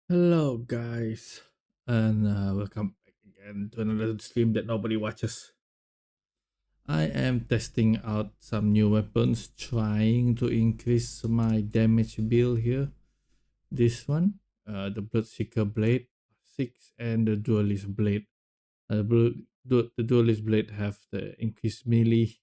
Hello, guys, and welcome back again to another stream that nobody watches. I am testing out some new weapons, trying to increase my damage bill here. This one, the Bloodseeker Blade 6 and the Duelist Blade. The Duelist Blade have the increased melee,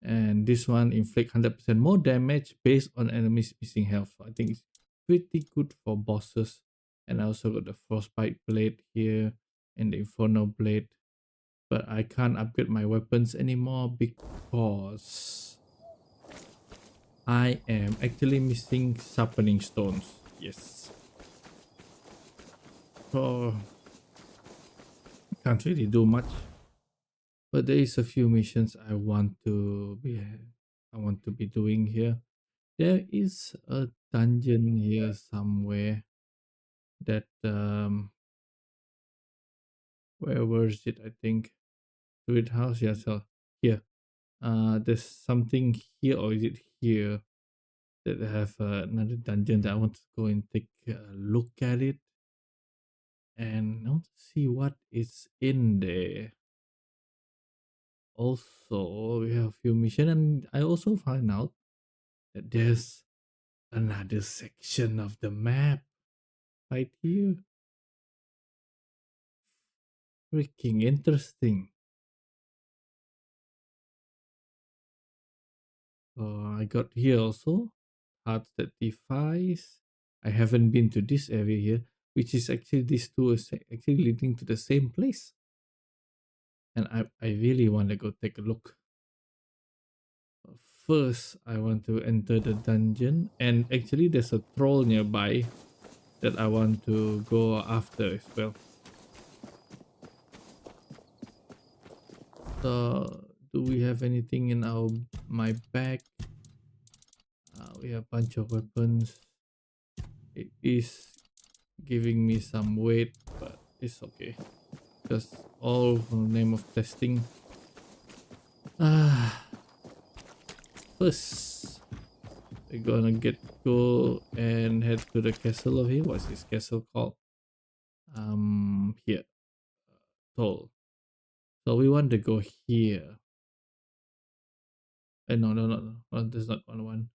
and this one inflict 100% more damage based on enemies missing health. So I think it's pretty good for bosses. And I also got the Frostbite Blade here and the Inferno Blade. But I can't upgrade my weapons anymore because I am actually missing Sharpening Stones. Yes. So can't really do much. But there is a few missions I want to be doing here. There is a dungeon here somewhere that where was it? I think Druid House. Yeah, so here. There's something here, or is it here that I have another dungeon that I want to go and take a look at it, and I want to see what is in there. Also, we have a few missions, and I also find out that there's another section of the map right here. Freaking interesting. I got here also hearts that defies. I haven't been to this area here, which is actually these two is actually leading to the same place. And I really want to go take a look. First, I want to enter the dungeon, and actually there's a troll nearby that I want to go after as well. So, do we have anything in my bag? We have a bunch of weapons. It is giving me some weight, but it's okay. Just all in the name of testing. First, we're gonna go and head to the castle of here. What's this castle called? Here. Toll. So we want to go here. No, there's not one.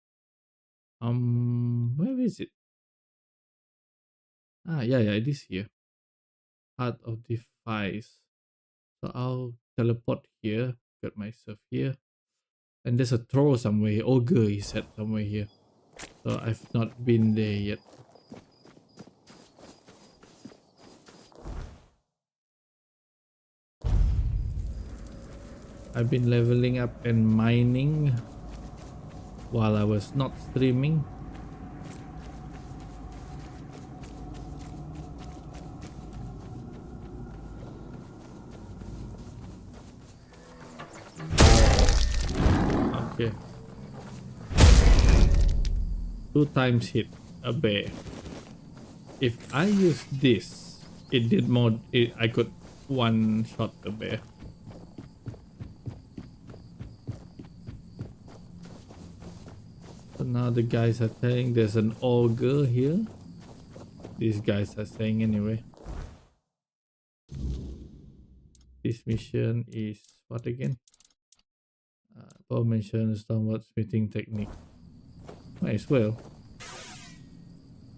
Where is it? Yeah, it is here. Heart of Defies. So I'll teleport here. Got myself here. And there's a troll somewhere. Ogre, he said, somewhere here. So I've not been there yet. I've been leveling up and mining while I was not streaming. Okay. 2 times hit a bear. If I use this, it did more. I could one shot the bear. So now the guys are saying there's an ogre here. These guys are saying anyway. This mission is what again? Power mentions downward smithing technique. Might as well.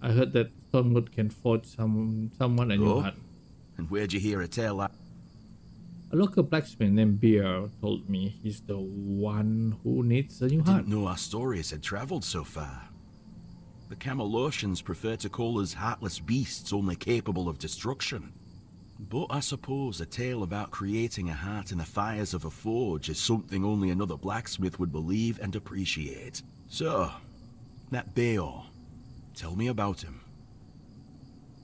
I heard that Stormwood can forge someone a new heart. And where'd you hear a tale like? A local blacksmith named Beer told me he's the one who needs a new heart. Didn't know our stories had travelled so far. The Camelosians prefer to call us heartless beasts only capable of destruction. But I suppose a tale about creating a heart in the fires of a forge is something only another blacksmith would believe and appreciate. So, that Beor, tell me about him.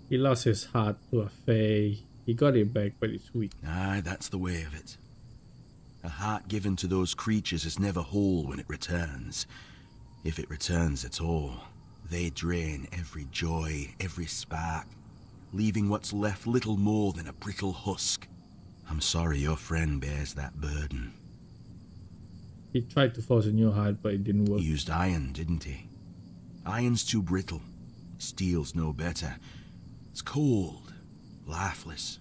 He lost his heart to a fae. He got it back, but it's weak. Aye, that's the way of it. A heart given to those creatures is never whole when it returns. If it returns at all, they drain every joy, every spark, leaving what's left little more than a brittle husk. I'm sorry your friend bears that burden. He tried to force a new heart, but it didn't work. He used iron, didn't he? Iron's too brittle. Steel's no better. It's cold, lifeless.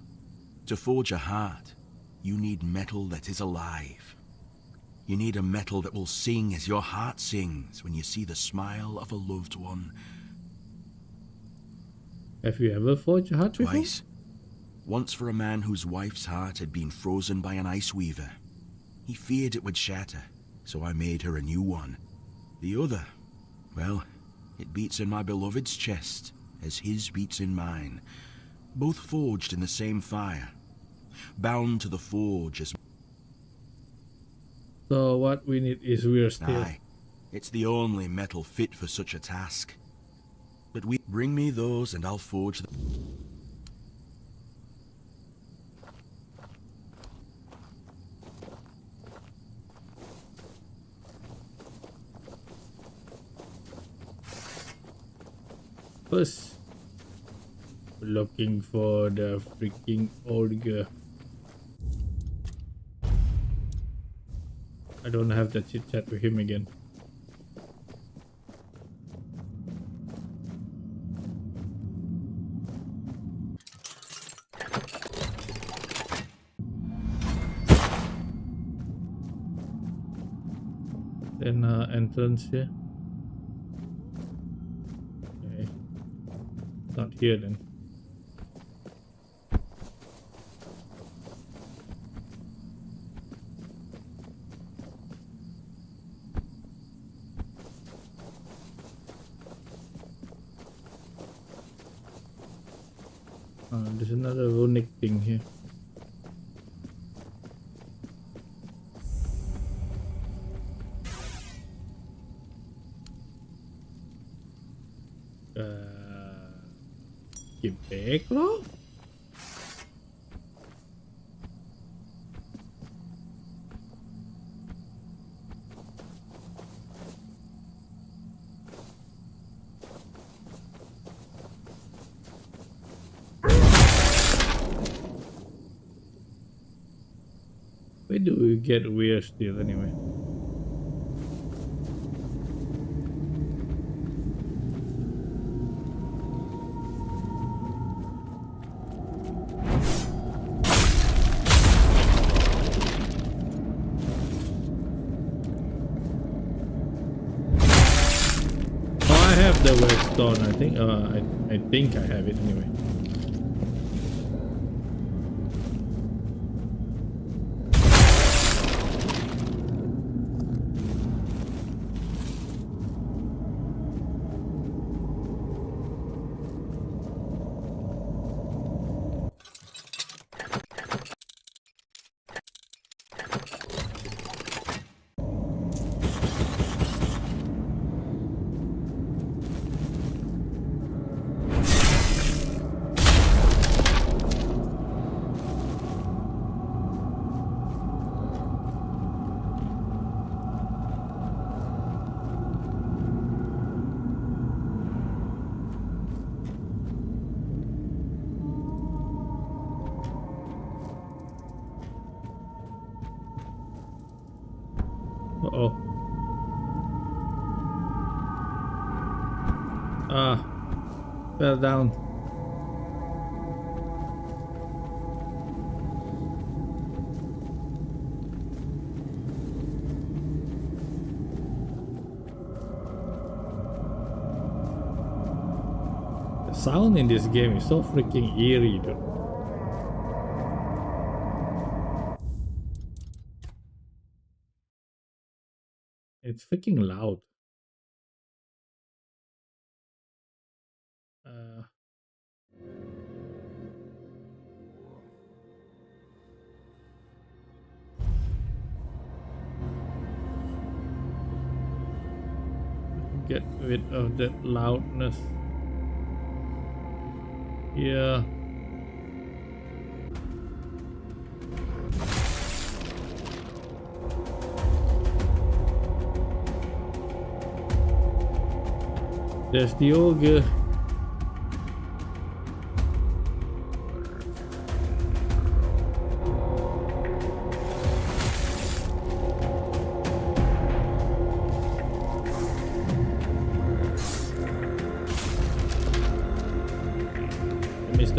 To forge a heart, you need metal that is alive. You need a metal that will sing as your heart sings when you see the smile of a loved one. Have you ever forged a heart before? Twice. Once for a man whose wife's heart had been frozen by an ice weaver. He feared it would shatter, so I made her a new one. The other, well, it beats in my beloved's chest as his beats in mine. Both forged in the same fire, bound to the forge as... So what we need is weird steel. Aye, it's the only metal fit for such a task. But we... Bring me those and I'll forge them. First, looking for the freaking ogre. I don't have the chit chat with him again. Then entrance here. Okay, not here then. There's another runic thing here. Get back, bro. Where do we get weird steel anyway? Oh, I have the redstone. I think. I think I have it anyway. Uh-oh. Fell down. The sound in this game is so freaking eerie, dude. It's freaking loud. Get rid of that loudness. Yeah. There's the ogre.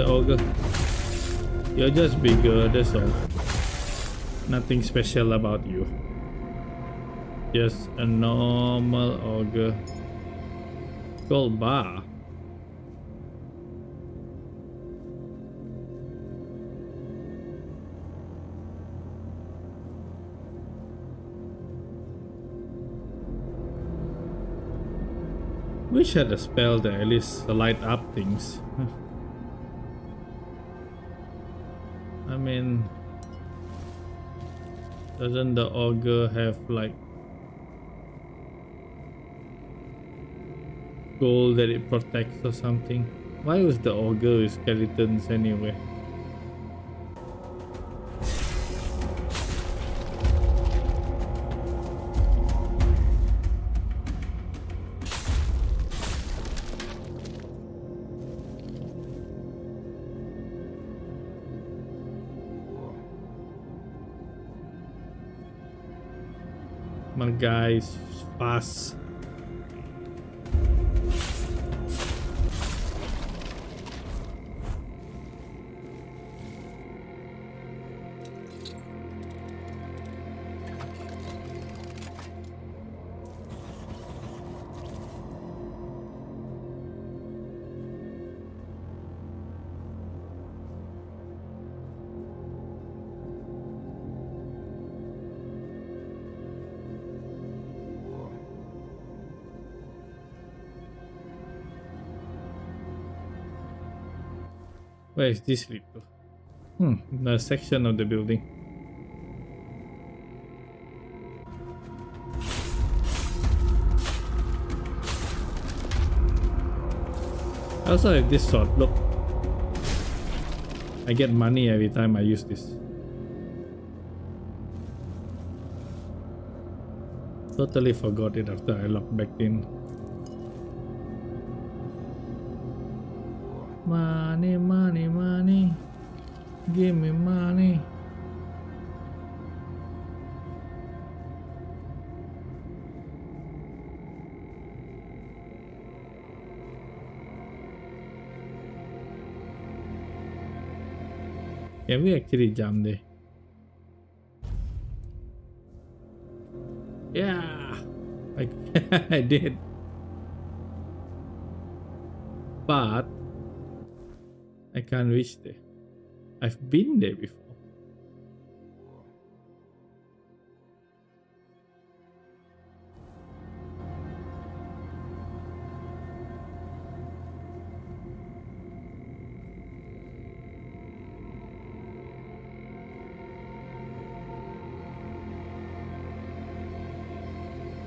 ogre. You're just bigger, that's all. Nothing special about you. Just a normal ogre. Gold bar. Wish I had a spell that at least light up things. I mean, doesn't the ogre have like gold that it protects or something? Why was the ogre with skeletons anyway? My guy's fast. Where is this lead to? The section of the building. I also have this sword, look. I get money every time I use this. Totally forgot it after I logged back in. Money, money, money. Give me money. Can we actually jump there? Yeah, I did. But I can't reach there. I've been there before.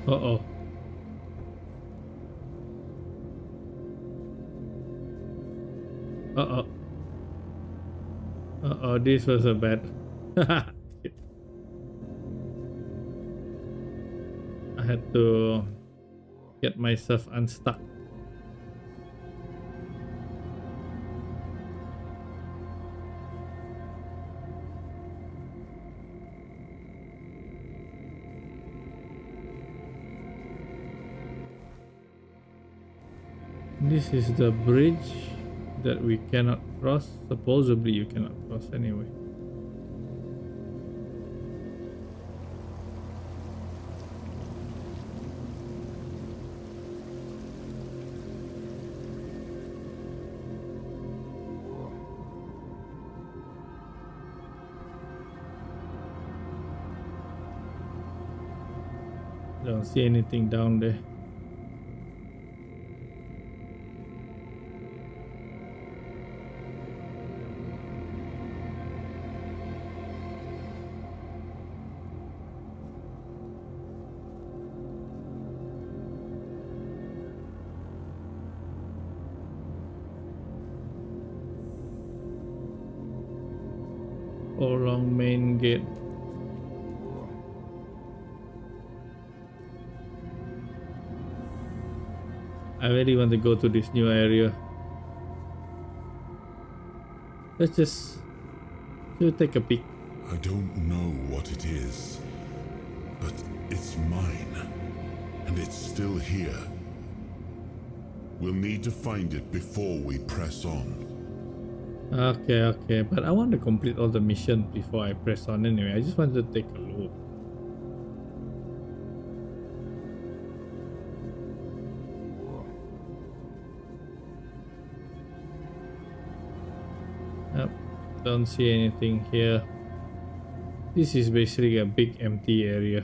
Uh-oh. Uh-oh. Uh-oh, this was a bad. I had to get myself unstuck. This is the bridge that we cannot cross. Supposedly you cannot cross anyway. Don't see anything down there. Along main gate. I really want to go to this new area. Let's just take a peek. I don't know what it is, but it's mine, and it's still here. We'll need to find it before we press on. Okay, but I want to complete all the mission before I press on anyway. I just want to take a look. Yep, don't see anything here. This is basically a big empty area.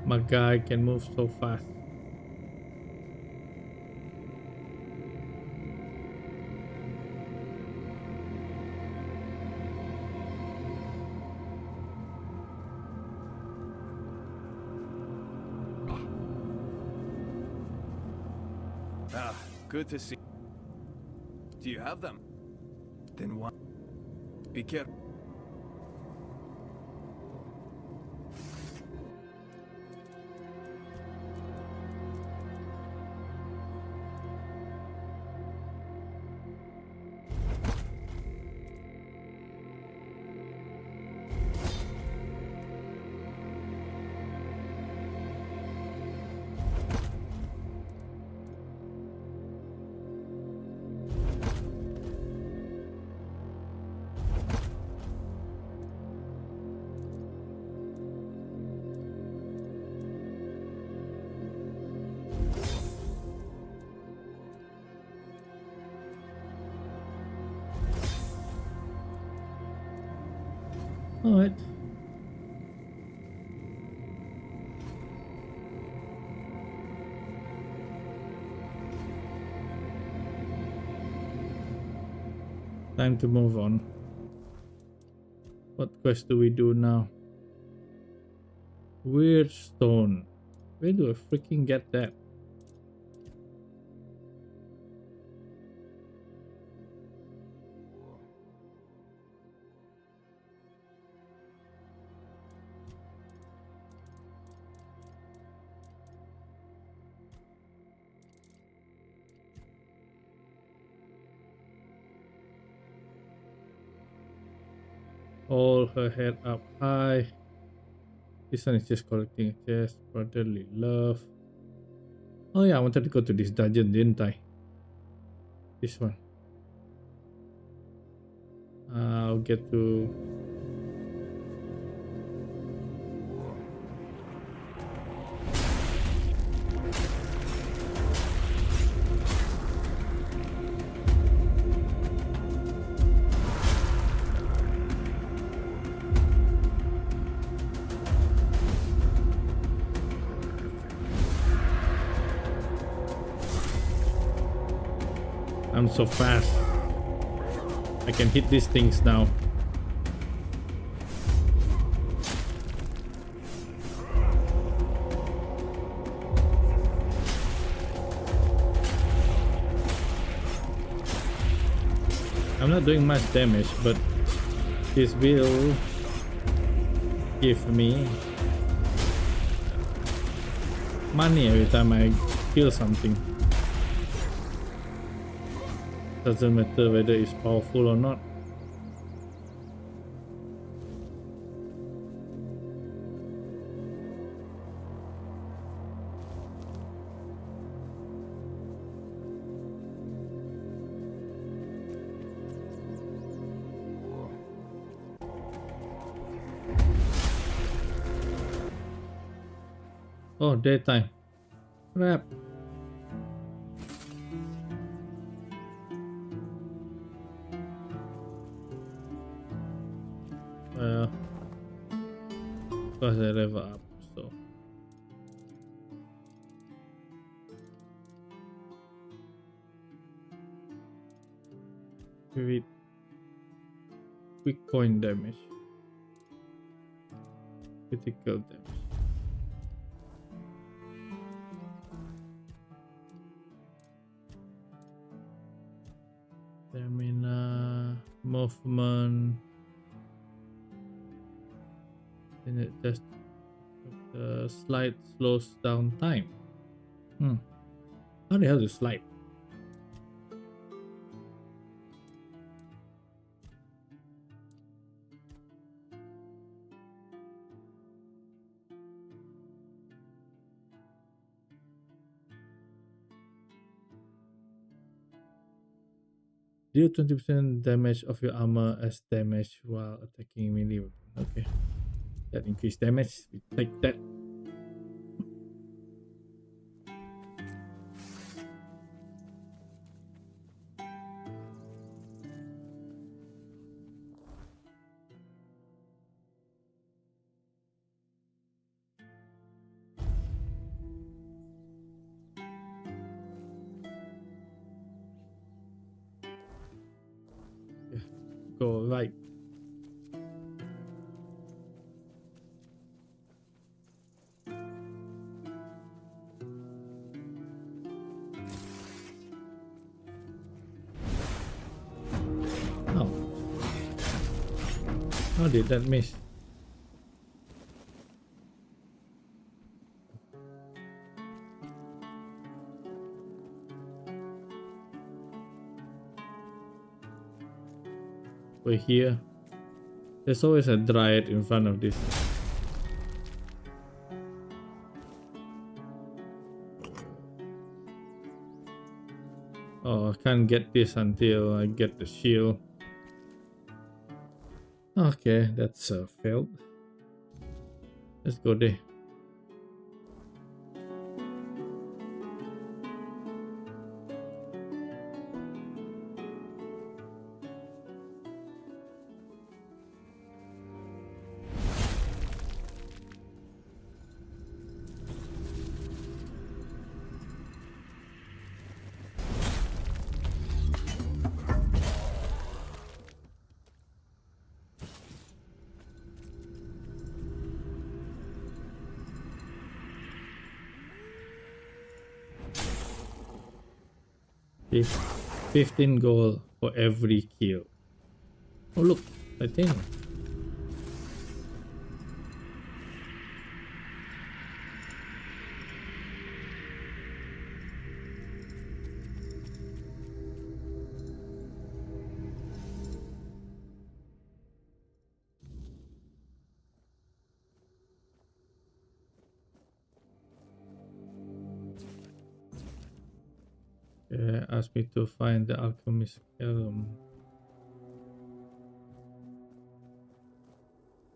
My guy can move so fast. Ah, good to see. Do you have them? Then one. Be careful. All right. Time to move on. What quest do we do now? Weird stone. Where do I freaking get that? Hold her head up high. This one is just collecting a chest. Brotherly love. Oh yeah, I wanted to go to this dungeon, didn't I? This one. I'll get to... I'm so fast. I can hit these things now. I'm not doing much damage, but this will give me money every time I kill something. Doesn't matter whether it's powerful or not. Oh, daytime. Crap. Because I level up, so with quick point damage, critical damage. movement. And it just the slide slows down time. How the hell to slide? Deal 20% damage of your armor as damage while attacking melee weapon. Okay. That increased damage. We take that. Go right. Oh. How did that miss? We're here. There's always a dryad in front of this. Oh, I can't get this until I get the shield. Okay, that's failed. Let's go there. Okay. 15 gold for every kill. Oh look, titanium. Asked me to find the alchemist elm.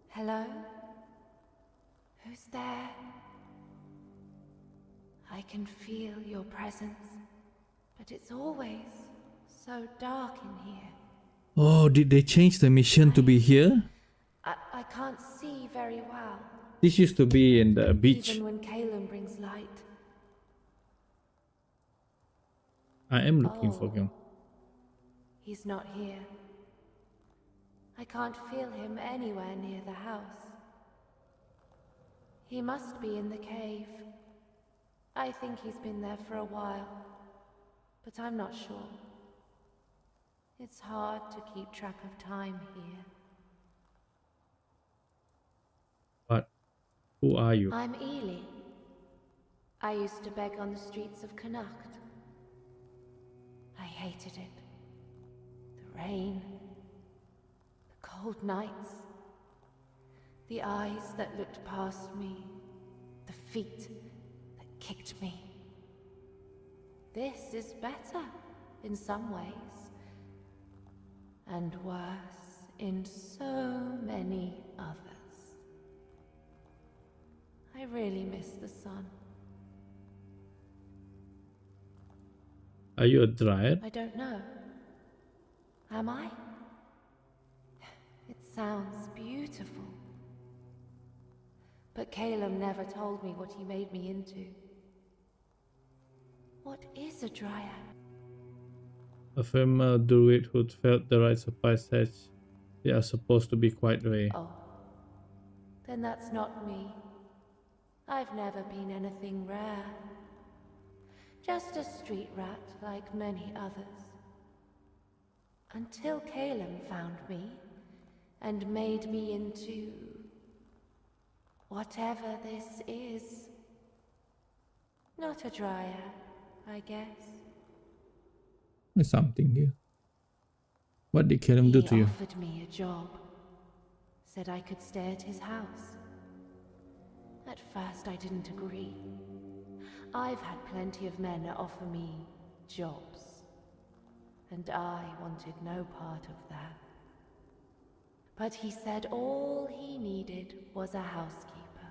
Hello? Who's there? I can feel your presence, but it's always so dark in here. Oh, did they change the mission to be here? I can't see very well, This used to be in the beach. even when Caleb brings light. I am looking for him. He's not here. I can't feel him anywhere near the house. He must be in the cave. I think he's been there for a while, but I'm not sure. It's hard to keep track of time here. But who are you? I'm Ely. I used to beg on the streets of Connacht. I hated it. The rain, the cold nights, the eyes that looked past me, the feet that kicked me. This is better in some ways, and worse in so many others. I really miss the sun. Are you a dryad? I don't know. Am I? It sounds beautiful. But Caleb never told me what he made me into. What is a dryad? A female druid who felt the rites of passage. They are supposed to be quite rare. Oh, then that's not me. I've never been anything rare. Just a street rat like many others. Until Caleb found me and made me into whatever this is. Not a dryad, I guess. There's something here. What did Kerem do to He you? offered me a job. Said I could stay at his house. At first I didn't agree. I've had plenty of men offer me jobs. And I wanted no part of that. But he said all he needed was a housekeeper,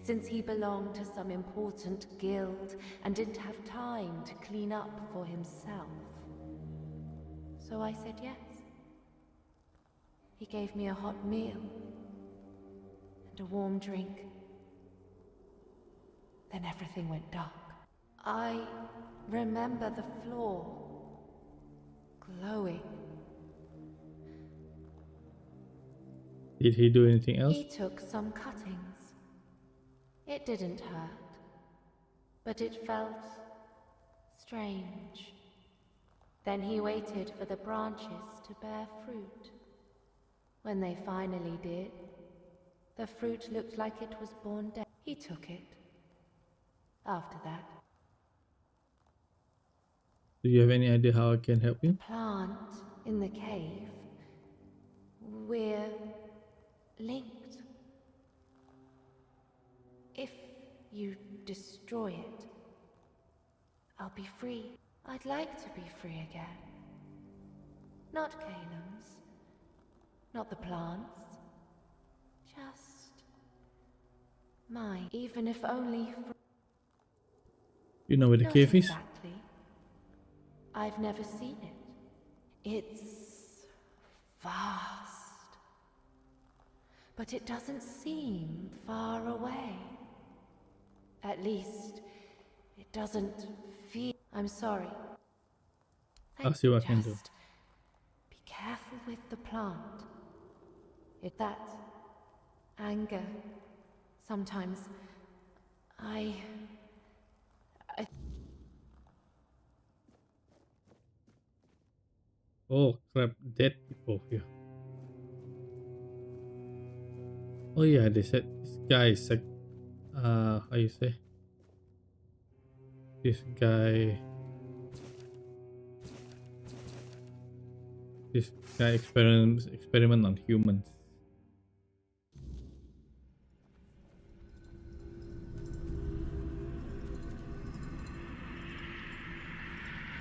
since he belonged to some important guild and didn't have time to clean up for himself. So I said yes. He gave me a hot meal and a warm drink. Then everything went dark. I remember the floor glowing. Did he do anything else? He took some cuttings. It didn't hurt, but it felt strange. Then he waited for the branches to bear fruit. When they finally did, the fruit looked like it was born dead. He took it. After that, Do you have any idea how I can help you? plant in the cave. We're linked. If you destroy it, I'll be free. I'd like to be free again. Not Caleb's, not the plants, just mine, even if only for... You know where the Not cave is? exactly. I've never seen it. It's vast. But it doesn't seem far away. At least, it doesn't feel... I'm sorry. I'll see what I can do. Just be careful with the plant. That anger. Sometimes I Oh crap, dead people here. Oh yeah, they said this guy is like, how you say? This guy experiment on humans.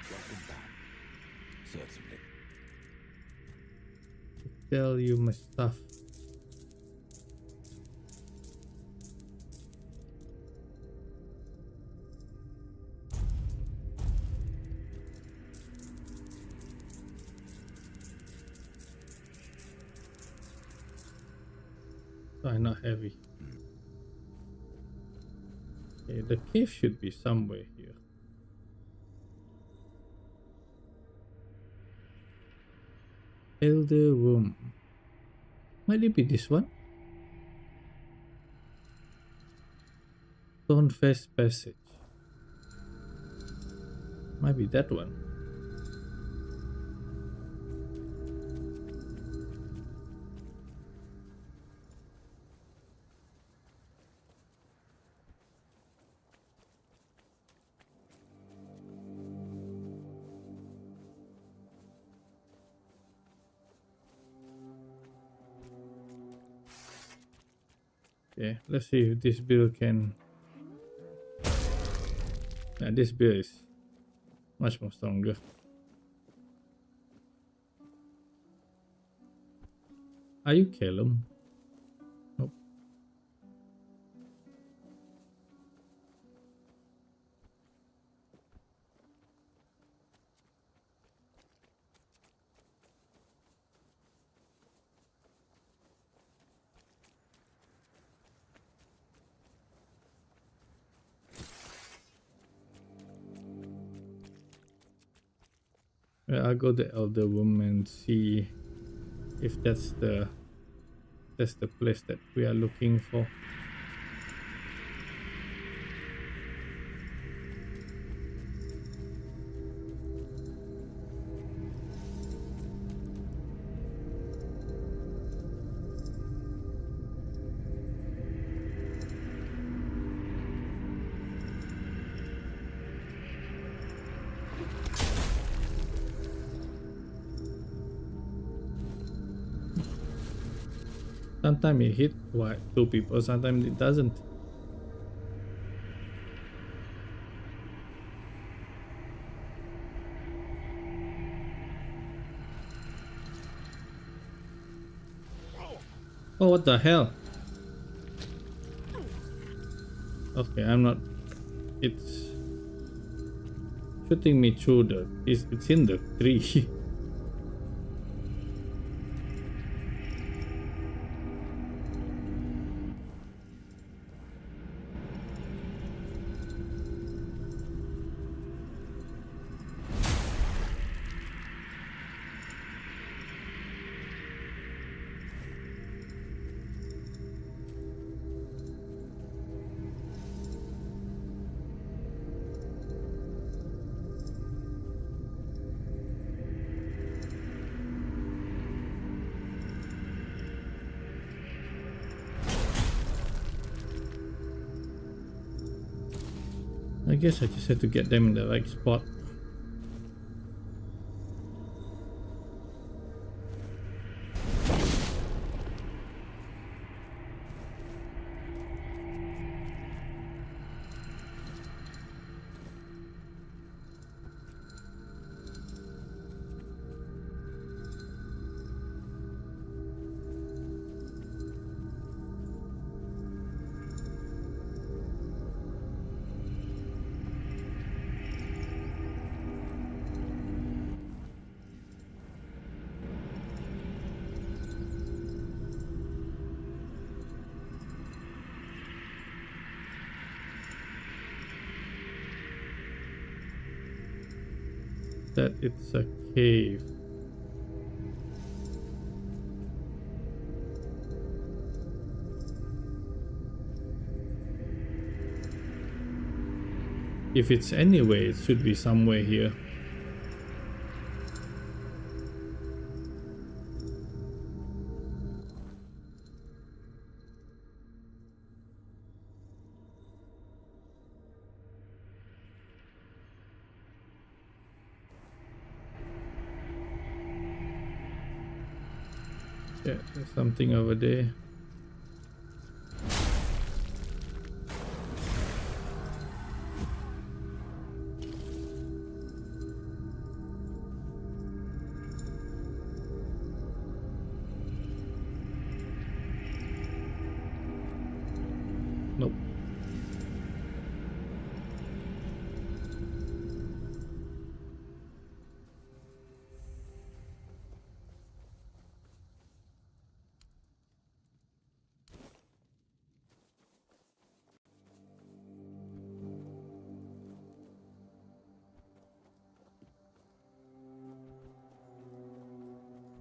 Welcome back. Certainly. Tell you my stuff. Not heavy. Okay, the cave should be somewhere here. Elder room. Might it be this one? Stonefest passage. Might be that one. Okay, let's see if this build can... Yeah, this build is much more stronger. Are you Calum? Nope. I'll go to the elder room and see if that's the place that we are looking for. Sometimes it hit two people, sometimes it doesn't. Oh, what the hell? Okay, I'm not. It's shooting me through the. It's in the tree. I guess I just have to get them in the right spot. That it's a cave. If it's anyway, it should be somewhere here. Yeah, there's something over there. Nope.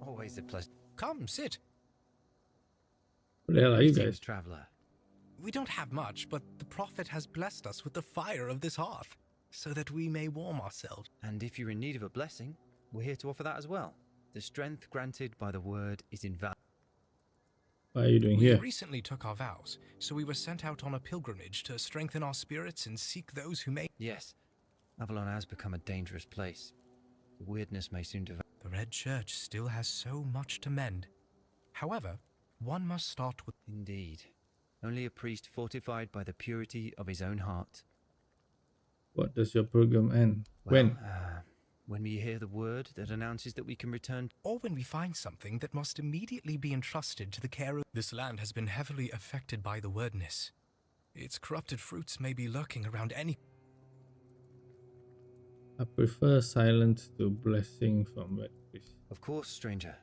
Always a pleasure. Come, sit. What the hell are you Greetings, guys? traveler. We don't have much, but the Prophet has blessed us with the fire of this hearth, so that we may warm ourselves. And if you're in need of a blessing, we're here to offer that as well. The strength granted by the word is invaluable. What are you doing We here? recently took our vows, so we were sent out on a pilgrimage to strengthen our spirits and seek those who may... Yes, Avalon has become a dangerous place. The weirdness may soon develop. The Red Church still has so much to mend. However, one must start with... Indeed. Only a priest fortified by the purity of his own heart. What does your program end? Well, When? When we hear the word that announces that we can return... Or when we find something that must immediately be entrusted to the care of... This land has been heavily affected by the wordness. Its corrupted fruits may be lurking around any... I prefer silence to blessing from Red Priest. Of course, stranger.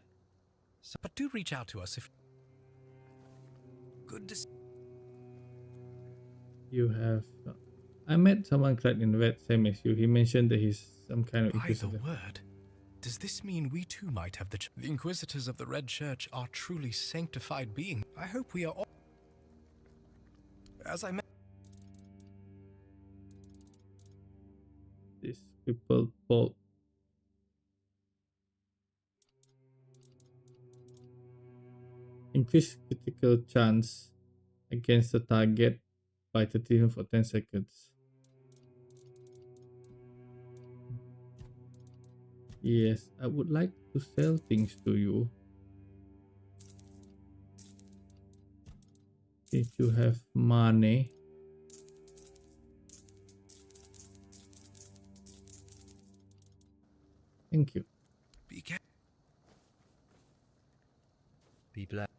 But do reach out to us if... Good to... You have... I met someone clad in red, same as you. He mentioned that he's some kind of By the inquisitor. word, does this mean we too might have the... The Inquisitors of the Red Church are truly sanctified beings. I hope we are all... As I mentioned... This crippled bolt. Increase critical chance against the target by 13 for 10 seconds. Yes, I would like to sell things to you. Did you have money? Thank you. Be careful. Be blessed.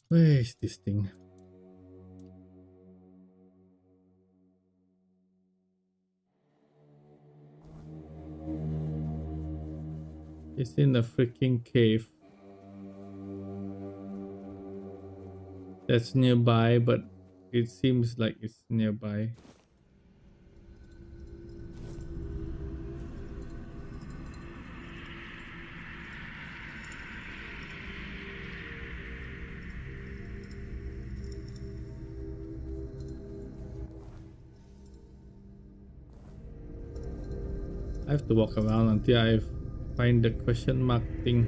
Where is this thing? It's in a freaking cave. That's nearby, but it seems like it's nearby. I have to walk around until I find the question mark thing.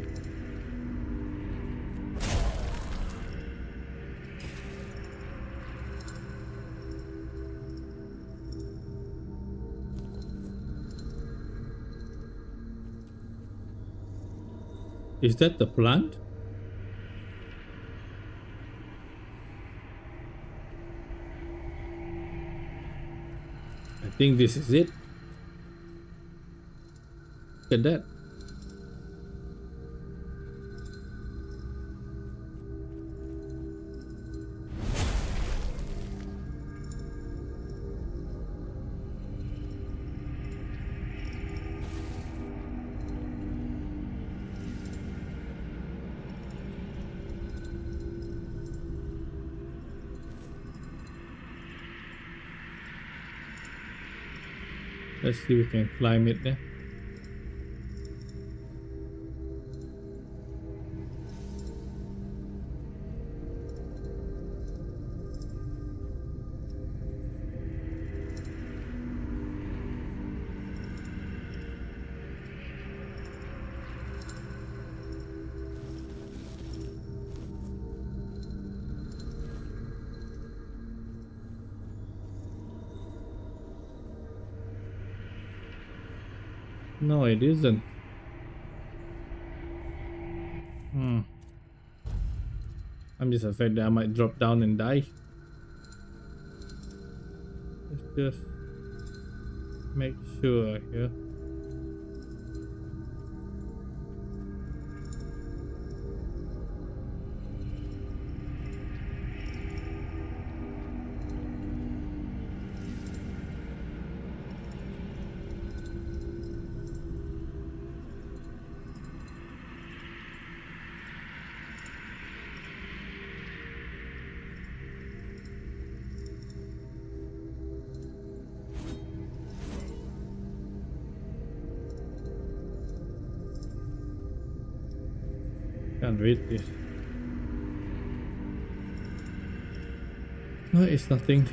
Is that the plant? I think this is it. Look at that. Let's see if we can climb it there. No, it isn't. I'm just afraid that I might drop down and die. Let's just make sure here. Can't read this. No, it's nothing.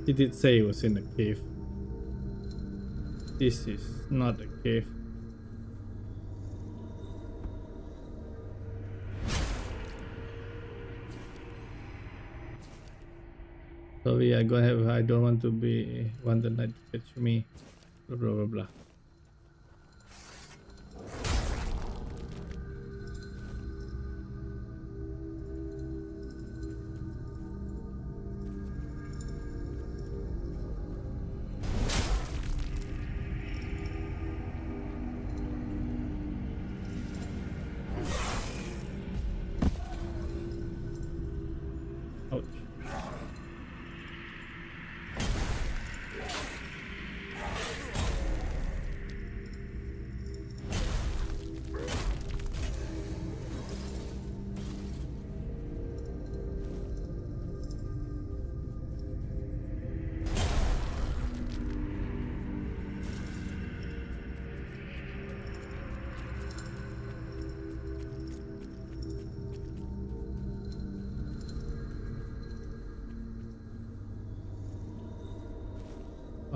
He did say it was in a cave. This is not a cave. Sorry, I don't want to want the night to catch me. Blah blah blah blah. Ouch.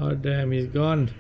Oh damn, he's gone.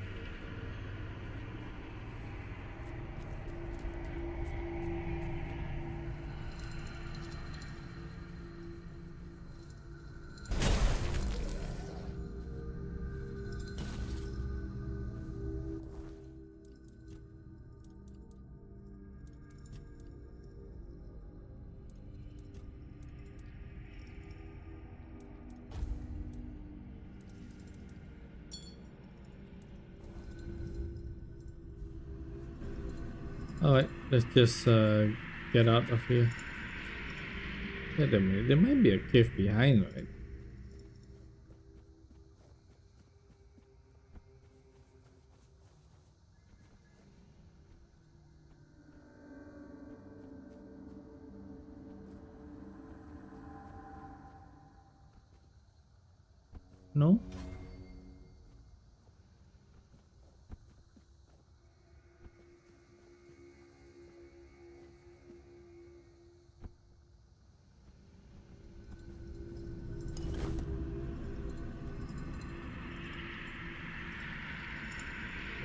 Alright, let's just get out of here. Wait a minute, there might be a cave behind, right? No?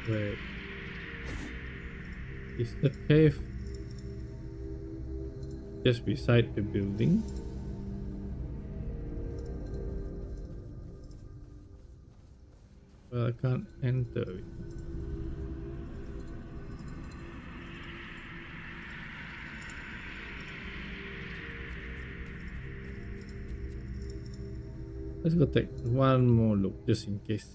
Wait. Is the cave just beside the building? Well, I can't enter it. Let's go take one more look just in case.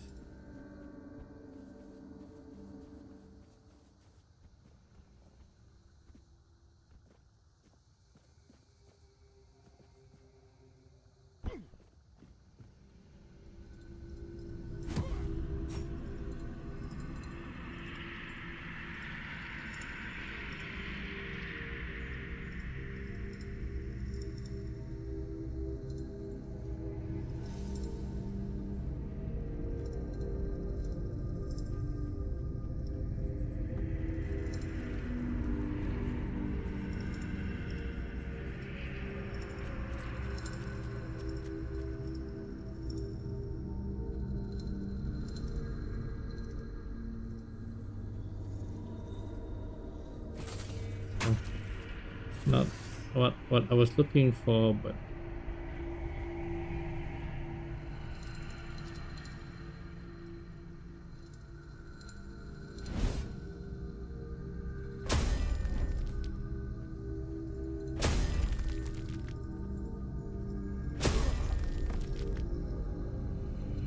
Not what I was looking for, but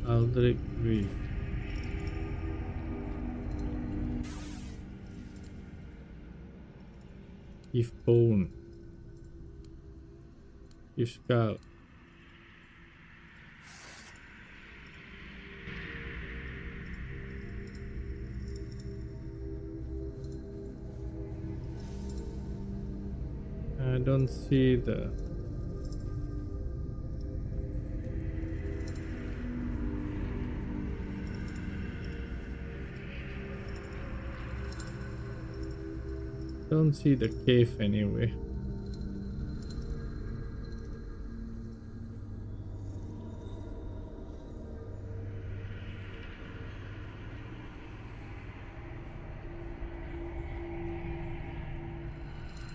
Aldrich Reef. If bone. If skull. I don't see the cave anyway.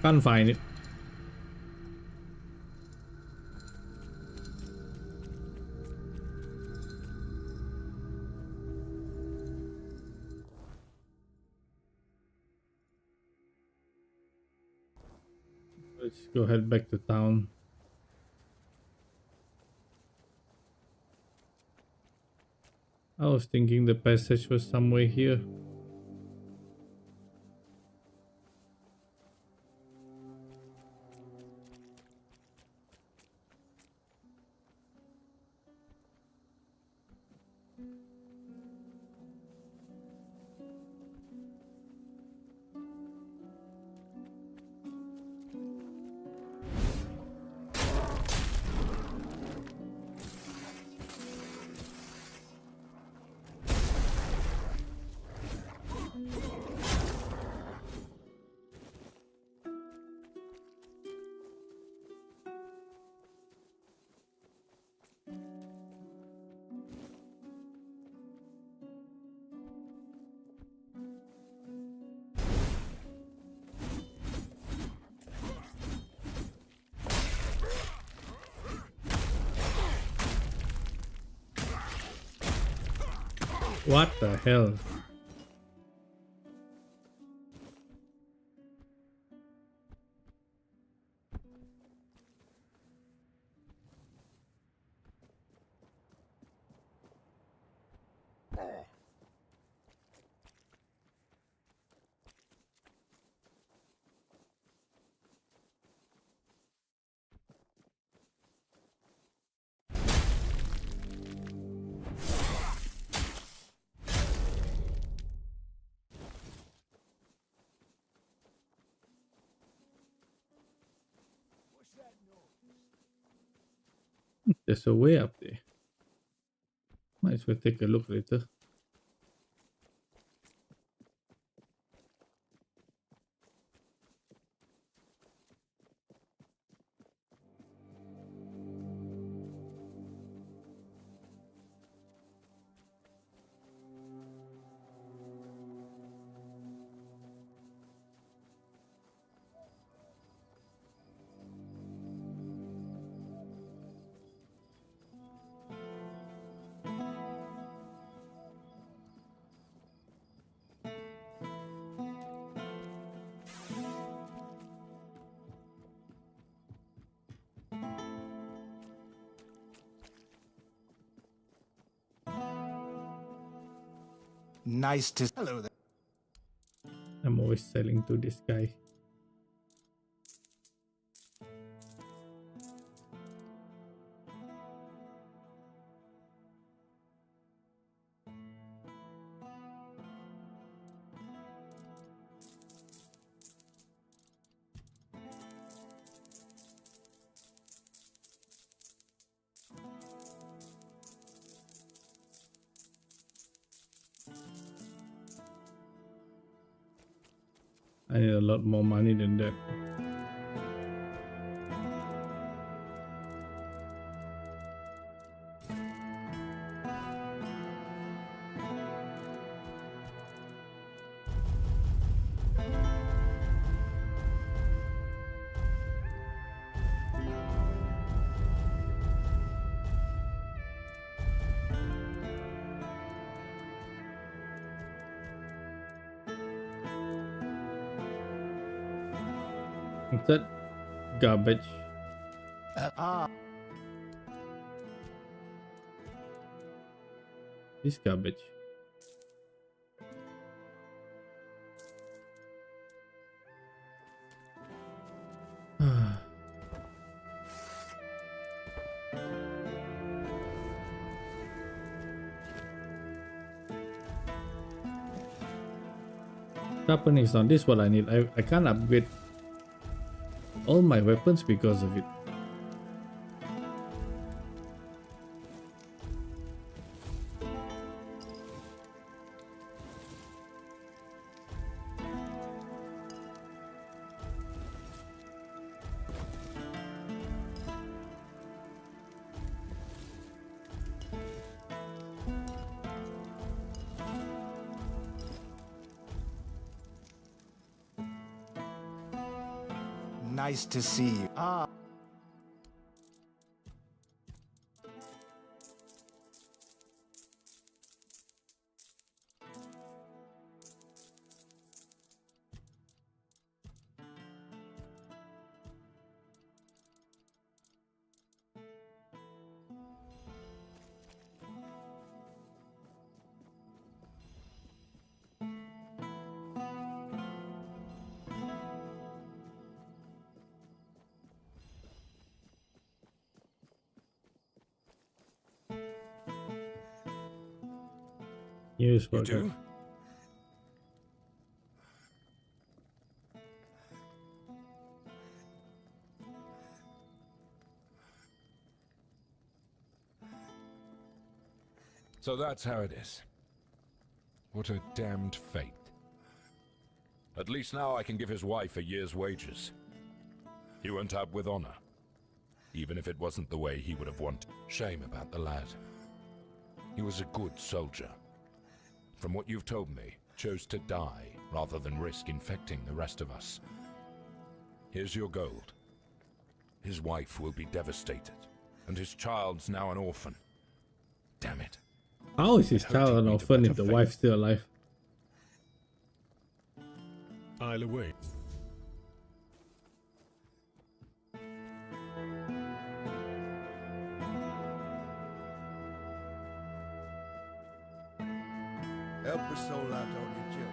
Can't find it. Let's go head back to town. I was thinking the passage was somewhere here. What the hell? There's a way up there. Might as well take a look later. Nice to... Hello there. I'm always selling to this guy. I need a lot more money than that. What's that garbage? This garbage. Weapon is not this what I need. I can't upgrade all my weapons because of it. Nice to see you. Use You for do? So that's how it is. What a damned fate. At least now I can give his wife a year's wages. He went out with honor, even if it wasn't the way he would have wanted. Shame about the lad. He was a good soldier. From what you've told me, chose to die rather than risk infecting the rest of us. Here's your gold. His wife will be devastated, and his child's now an orphan. Damn it. How is his and child hoping an me to orphan better if the fate. wife's still alive? I'll await. Help a soul out on your children.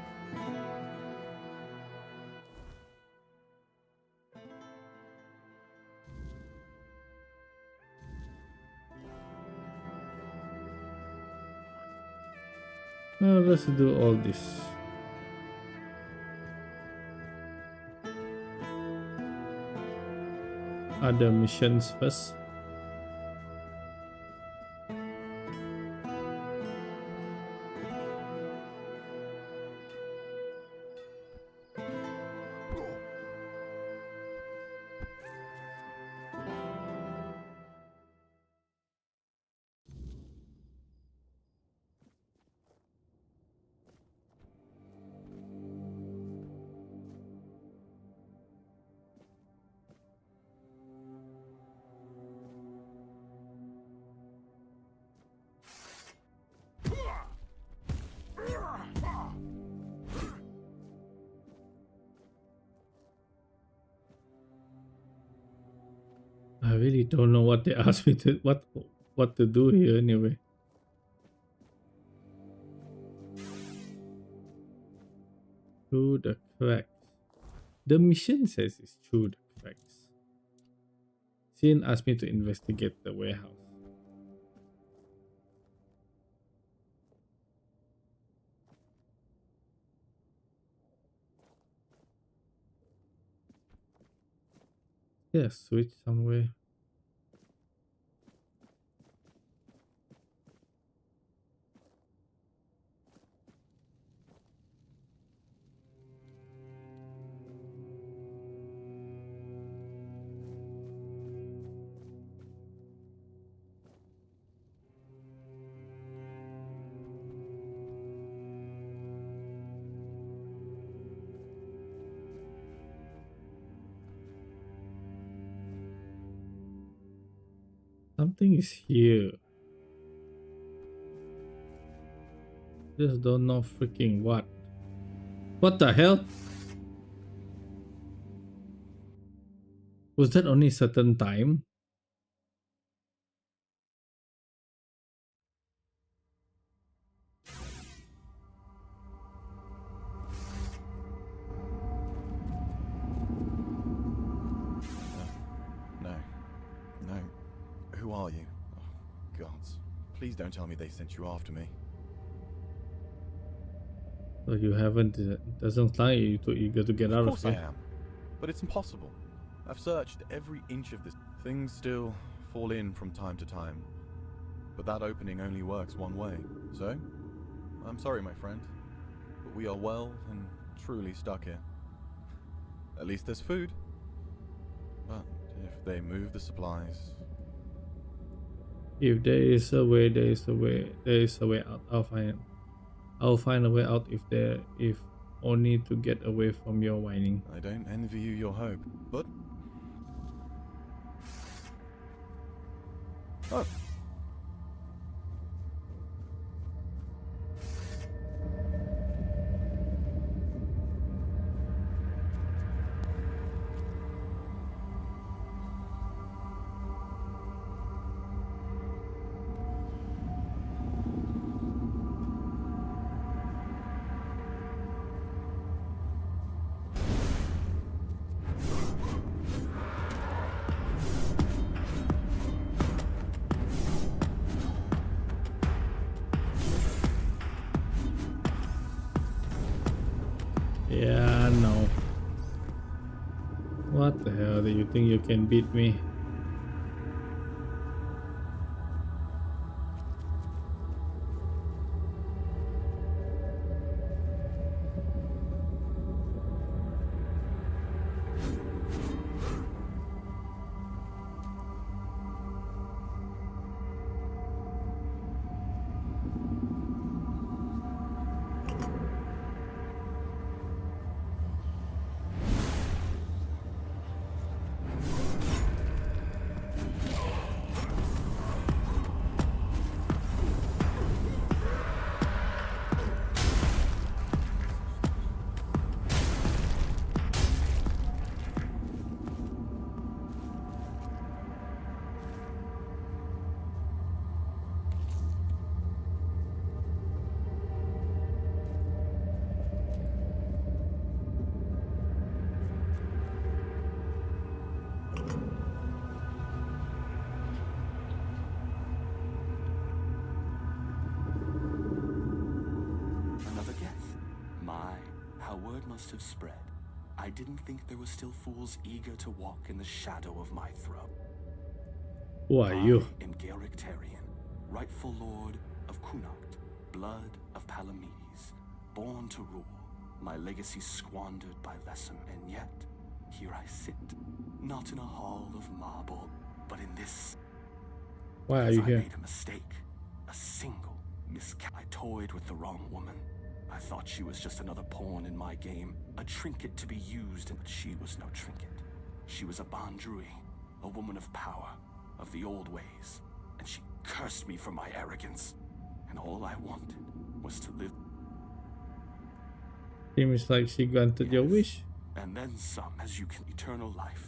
Well, let's do all this. Other missions first. I really don't know what they asked me to what to do here anyway. Through the cracks. The mission says it's through the cracks. Sin asked me to investigate the warehouse. Yeah, switch somewhere. Something is here. Just don't know freaking what. What the hell? Was that only certain time? No. No. Who are you? Oh, gods. Please don't tell me they sent you after me. So you haven't, doesn't sound like you're too eager to get out Of of course I here. am. But it's impossible. I've searched every inch of this. Things still fall in from time to time. But that opening only works one way. So, I'm sorry, my friend. But we are well and truly stuck here. At least there's food. But if they move the supplies... If there is a way, there is a way. There is a way out. I'll find a way out if only to get away from your whining. I don't envy you your hope, but... Oh. Yeah, no. What the hell? Do you think you can beat me? Another guess? My, how word must have spread. I didn't think there were still fools eager to walk in the shadow of my throne. Who are you? I am Garrick Tarian, rightful lord of Connacht, blood of Palamedes, born to rule, my legacy squandered by Lessem, and yet, here I sit, not in a hall of marble, but in this. Why are you I here? made a mistake, a single I toyed with the wrong woman. I thought she was just another pawn in my game, a trinket to be used, but she was no trinket. She was a Bandrui, a woman of power, of the old ways, and she cursed me for my arrogance, and all I wanted was to live. Seems like she granted your wish. And then some, as you can. Eternal life.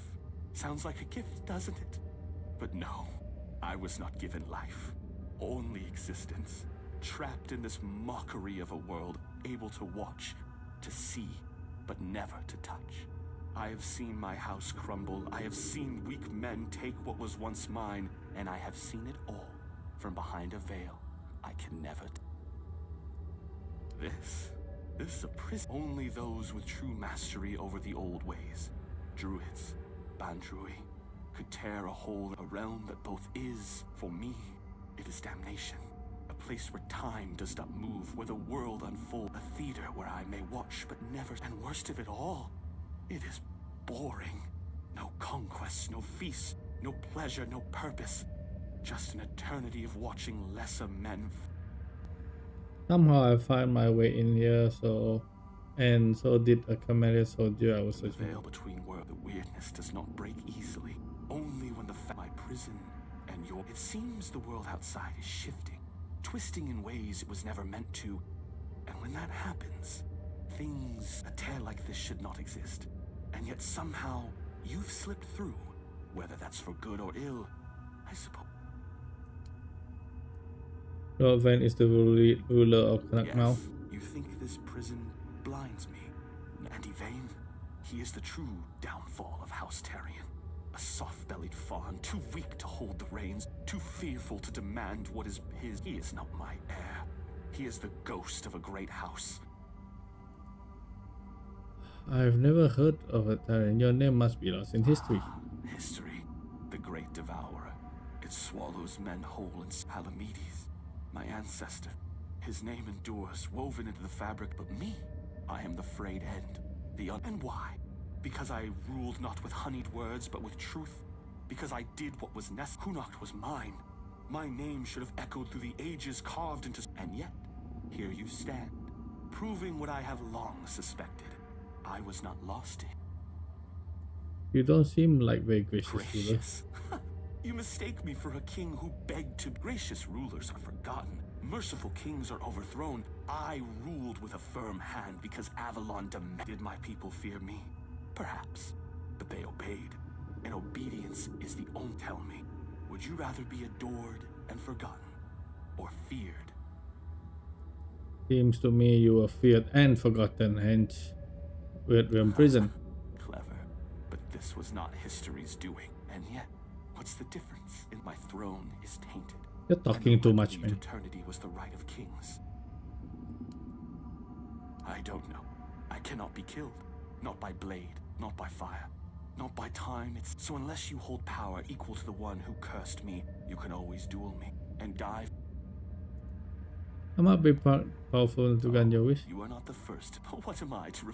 Sounds like a gift, doesn't it? But no, I was not given life, only existence, trapped in this mockery of a world, able to watch, to see, but never to touch. I have seen my house crumble, I have seen weak men take what was once mine, and I have seen it all from behind a veil I can never. This is a prison. Only those with true mastery over the old ways, druids, Bandrui, could tear a hole, a realm that both is, for me, it is damnation. A place where time does not move, where the world unfolds, a theater where I may watch but never, and worst of it all, it is boring. No conquests, no feasts, no pleasure, no purpose. Just an eternity of watching lesser men. Somehow I find my way in here, so did a Camellia soldier I was The searching. veil between where the weirdness does not break easily, only when my prison and your. It seems the world outside is shifting, twisting in ways it was never meant to, and when that happens, a tear like this should not exist, and yet somehow you've slipped through, whether that's for good or ill, I suppose. Lord Van is the ruler of Connacht now. Yes, you think this prison blinds me, and Yvain, he is the true downfall of House Tarian. A soft-bellied fawn, too weak to hold the reins, too fearful to demand what is his. He is not my heir. He is the ghost of a great house. I've never heard of it, Tarian. Your name must be lost in history. History, the great devourer. It swallows men whole in Palamedes, my ancestor. His name endures, woven into the fabric, but me, I am the frayed end. And why? Because I ruled not with honeyed words, but with truth. Because I did what was necessary. Connacht was mine. My name should have echoed through the ages, carved into. And yet, here you stand, proving what I have long suspected. I was not lost to him. You don't seem like very gracious ruler. Gracious? You mistake me for a king who begged to. Gracious rulers are forgotten. Merciful kings are overthrown. I ruled with a firm hand because Avalon demanded. My people fear me? Perhaps, but they obeyed. And obedience is the only. Tell me, would you rather be adored and forgotten, or feared? Seems to me you were feared and forgotten, hence we're in prison. Clever, but this was not history's doing. And yet, what's the difference? In my throne is tainted. You're talking too much, man. Eternity was the right of kings. I don't know. I cannot be killed. Not by blade, not by fire, not by time. It's so unless you hold power equal to the one who cursed me, you can always duel me and die. I might be powerful to grant your wish. You are not the first. What am I to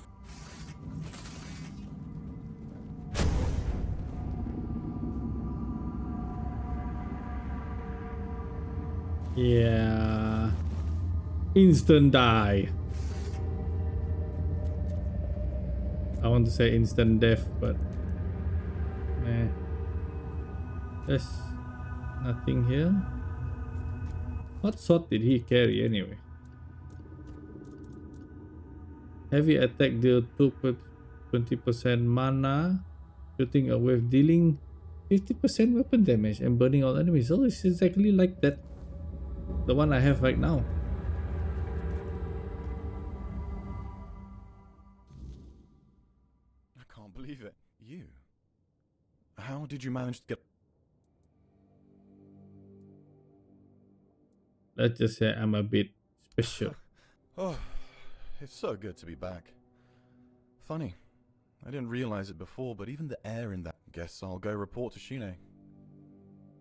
Yeah. Instant die. I want to say instant death, but there's nothing here. What sword did he carry anyway? Heavy attack deal 20% mana, shooting a wave dealing 50% weapon damage and burning all enemies. So it's exactly like that, the one I have right now. I can't believe it. You. How did you manage to get... Let's just say I'm a bit special. Oh, it's so good to be back. Funny, I didn't realize it before, but even the air in that... Guess I'll go report to Shine.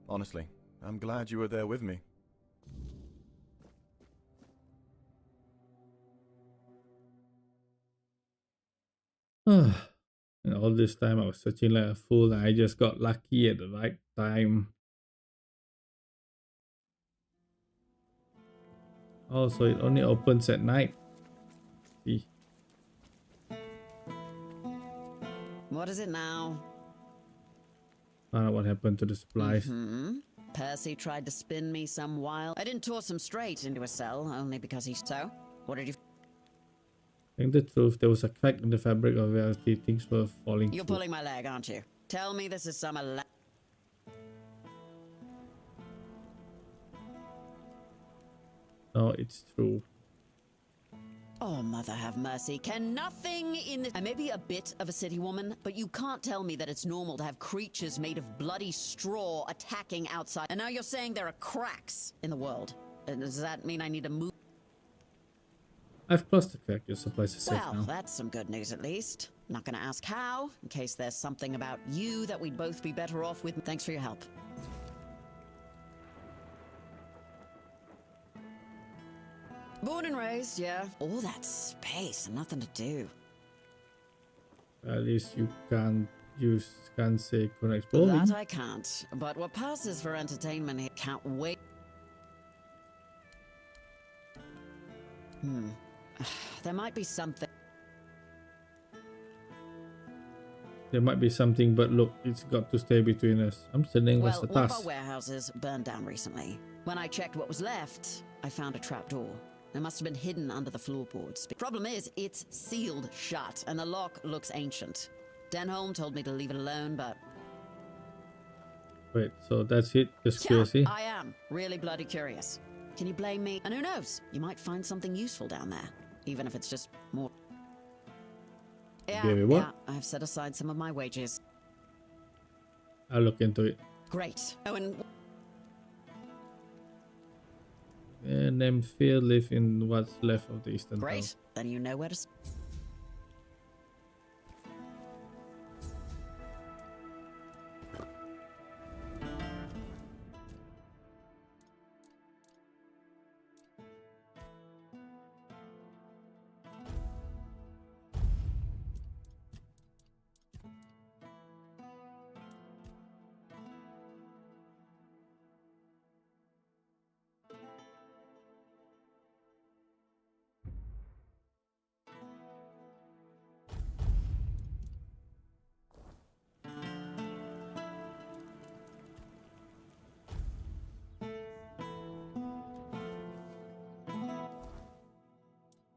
Honestly, I'm glad you were there with me. And all this time I was searching like a fool, and I just got lucky at the right time. Oh, so it only opens at night. See? What is it now? Find out what happened to the supplies. Percy tried to spin me some wild... I didn't toss him straight into a cell, only because he's so. What did you... Telling the truth, there was a crack in the fabric of reality. Things were falling You're through. pulling my leg, aren't you? Tell me this is some... No, it's true. Oh, mother have mercy. Can nothing in this... I may be a bit of a city woman, but you can't tell me that it's normal to have creatures made of bloody straw attacking outside. And now you're saying there are cracks in the world. Does that mean I need to move? I've closed the crack. Your supplies are safe Well, now. that's some good news at least. Not gonna ask how, in case there's something about you that we'd both be better off with. Thanks for your help. Born and raised, yeah. All that space and nothing to do. At least you can't say correct bowling. That I can't. But what passes for entertainment here can't wait. There might be something. There might be something, but look, it's got to stay between us. I'm sending Well, us a one of task. our warehouses burned down recently. When I checked what was left, I found a trapdoor. It must have been hidden under the floorboards. Problem is, it's sealed shut, and the lock looks ancient. Denholm told me to leave it alone, but... Wait, so that's it? Just Yeah, curiosity? I am. Really bloody curious. Can you blame me? And who knows? You might find something useful down there. Even if it's just more... Give it what? Yeah, I've set aside some of my wages. I'll look into it. Great. Oh, and... And then Phil live in what's left of the Eastern Great. Town. Then you know where to...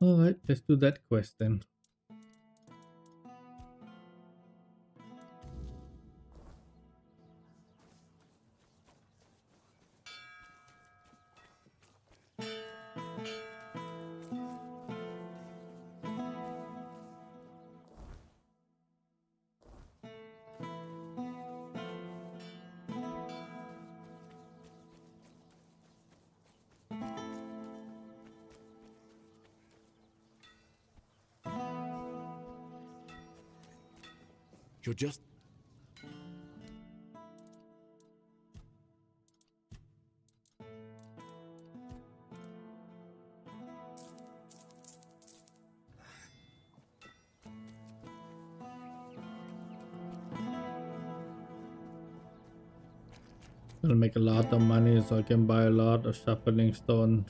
Alright, let's do that quest then. You're just... Gonna make a lot of money so I can buy a lot of sharpening stone.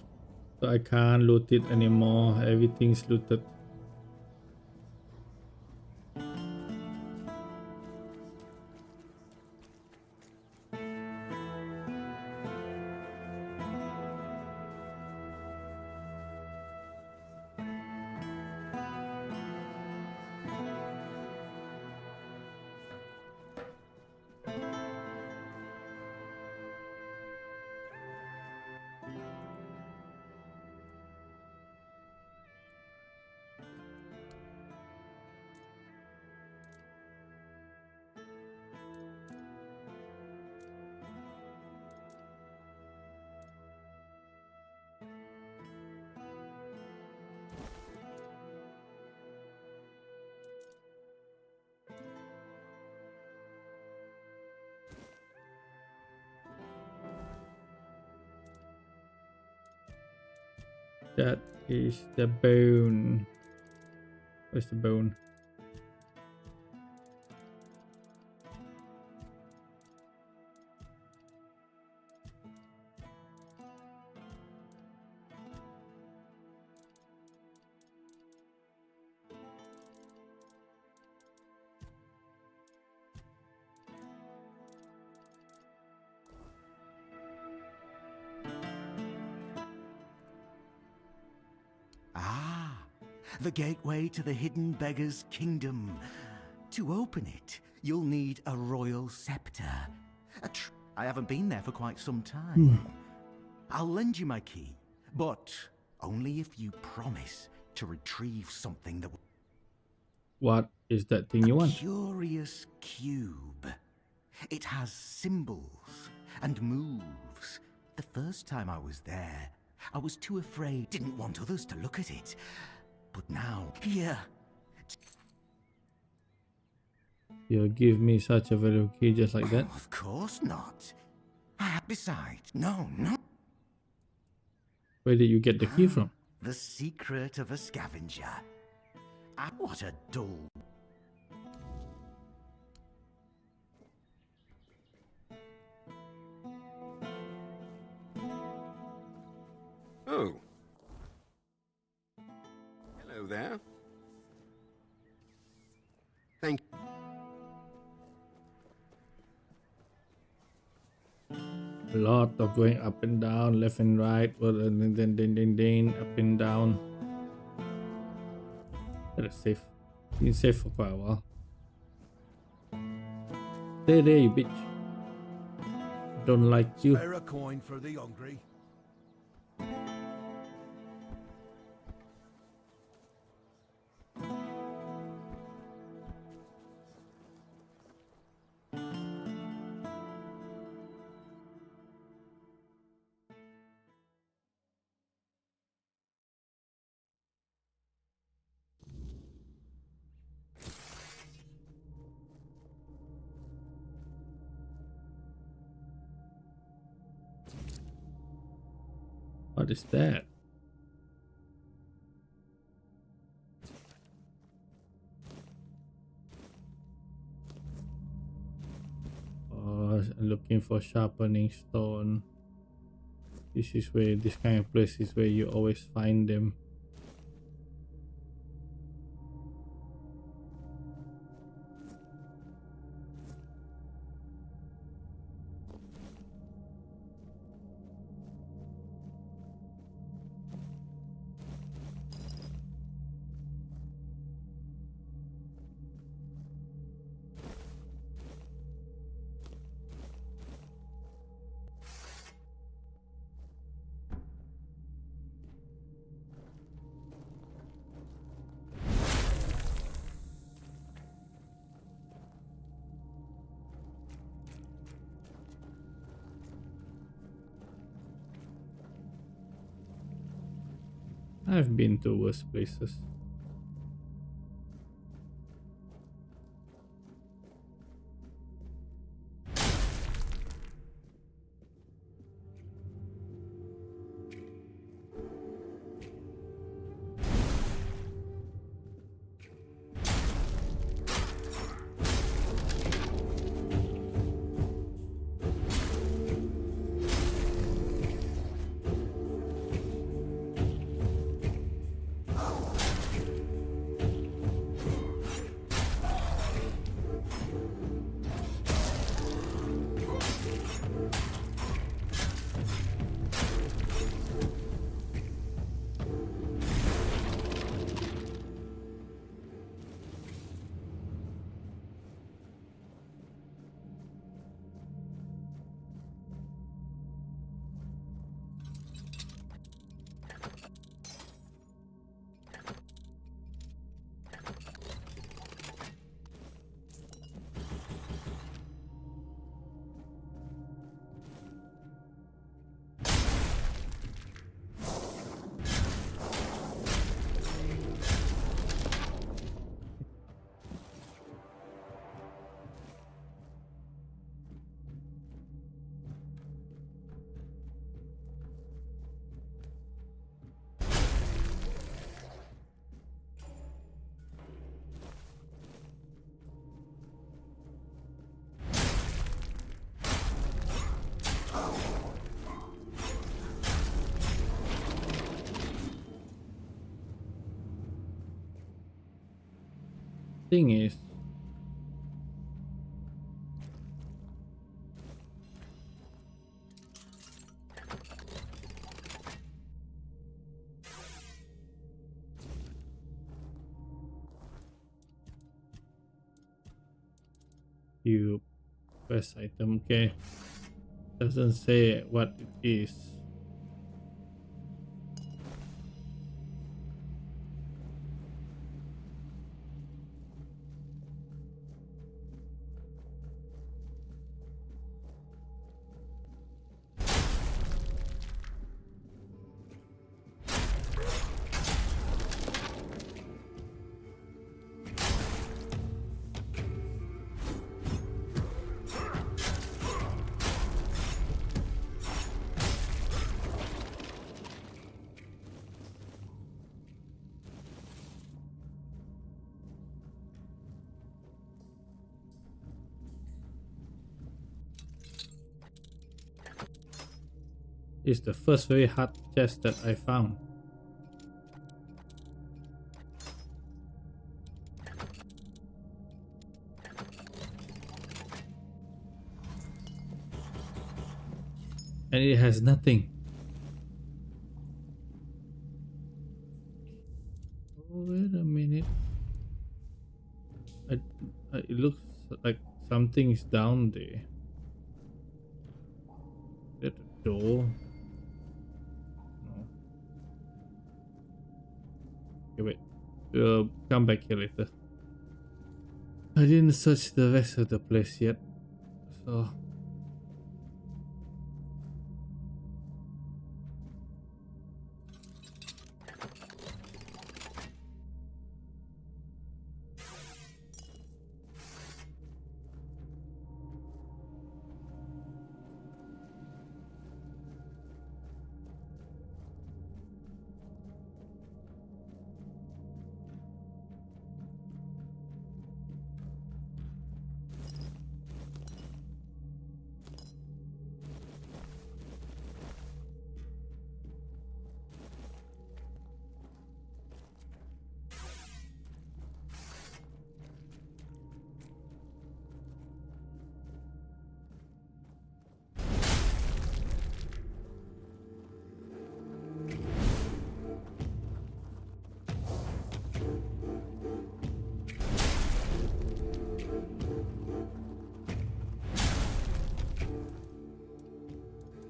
So I can't loot it anymore. Everything's looted. That is the bone. Where's the bone? Ah, the gateway to the hidden beggar's kingdom. To open it, you'll need a royal scepter. I haven't been there for quite some time. I'll lend you my key, but only if you promise to retrieve something that... What is that thing you want? A curious cube. It has symbols and moves. The first time I was there, I was too afraid, didn't want others to look at it. But now, here... You'll give me such a valuable key just like that? Of course not. Besides, no. Where did you get the key from? The secret of a scavenger. What a dull... Oh. Hello there. Thank you. A lot of going up and down, left and right, and then up and down. That is safe. Been safe for quite a while. Stay there, you bitch. Don't like you. Spare a coin for the hungry. What is that? Oh, I'm looking for sharpening stone. This is where, this kind of place is where you always find them. I've been to worse places. thing is, you press item, okay, doesn't say what it is. It's the first very hard chest that I found. And it has nothing. Oh, wait a minute. It looks like something is down there. Is that a door? No. Okay, wait. We'll come back here later. I didn't search the rest of the place yet, so...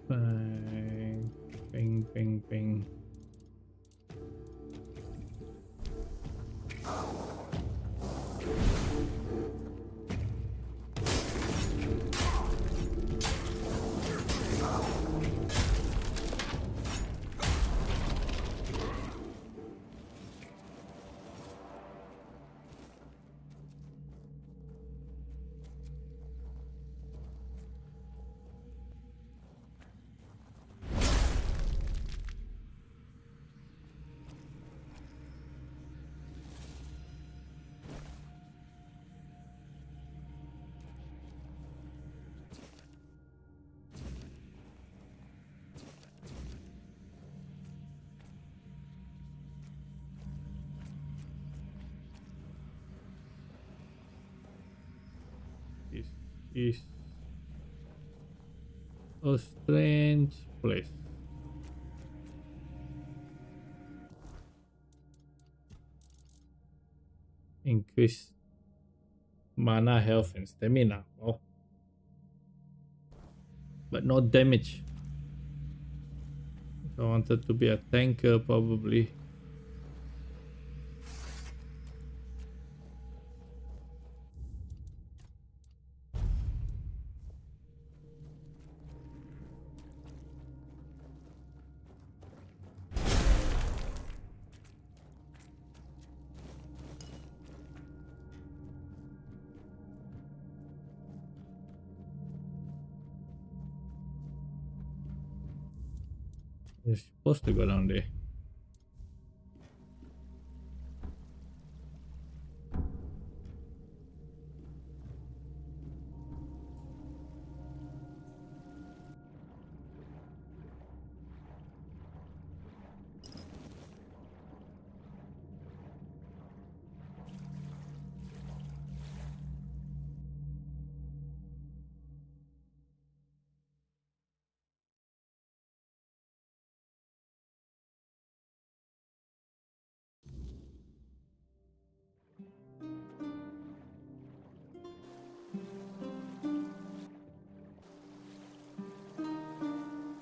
Bang, bang, bang, bang. This is a strange place. Increase mana, health, and stamina. Oh, but no damage. If I wanted to be a tanker, probably. You're supposed to go down there.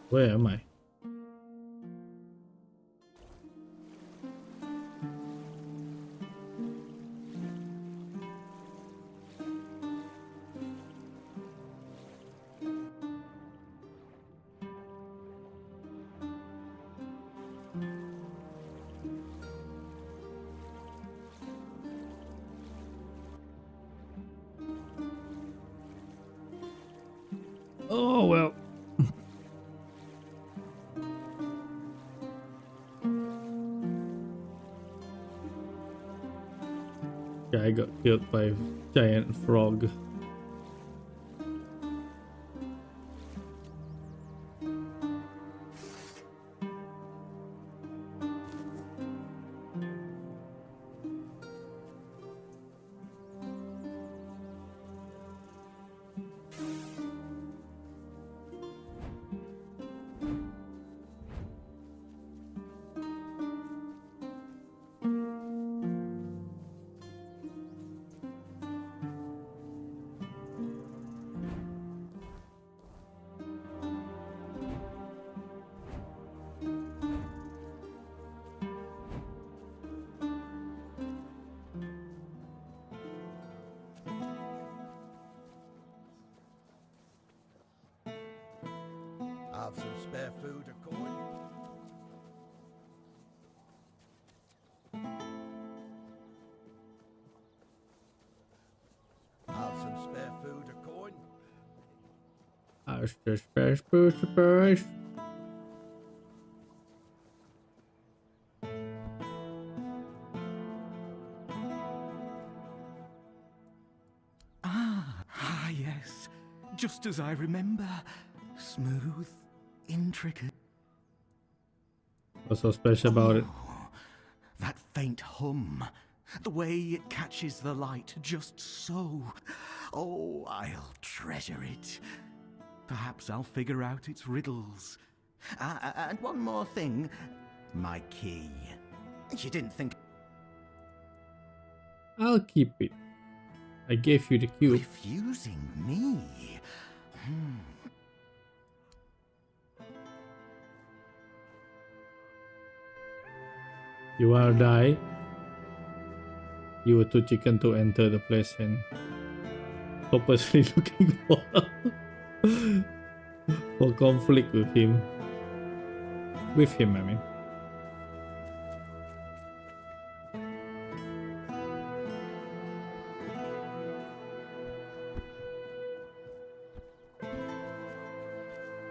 Where am I? Oh well. Yeah, I got killed by a giant frog. Have some spare food or coin? Have some spare food or coin? How's the space? Yes. Just as I remember. Smooth, intricate. What's so special about it? That faint hum. The way it catches the light just so. Oh, I'll treasure it. Perhaps I'll figure out its riddles. And one more thing. My key. You didn't think... I'll keep it. I gave you the cube. Refusing me? You wanna die? You were too chicken to enter the place and purposely looking for conflict with him. With him, I mean.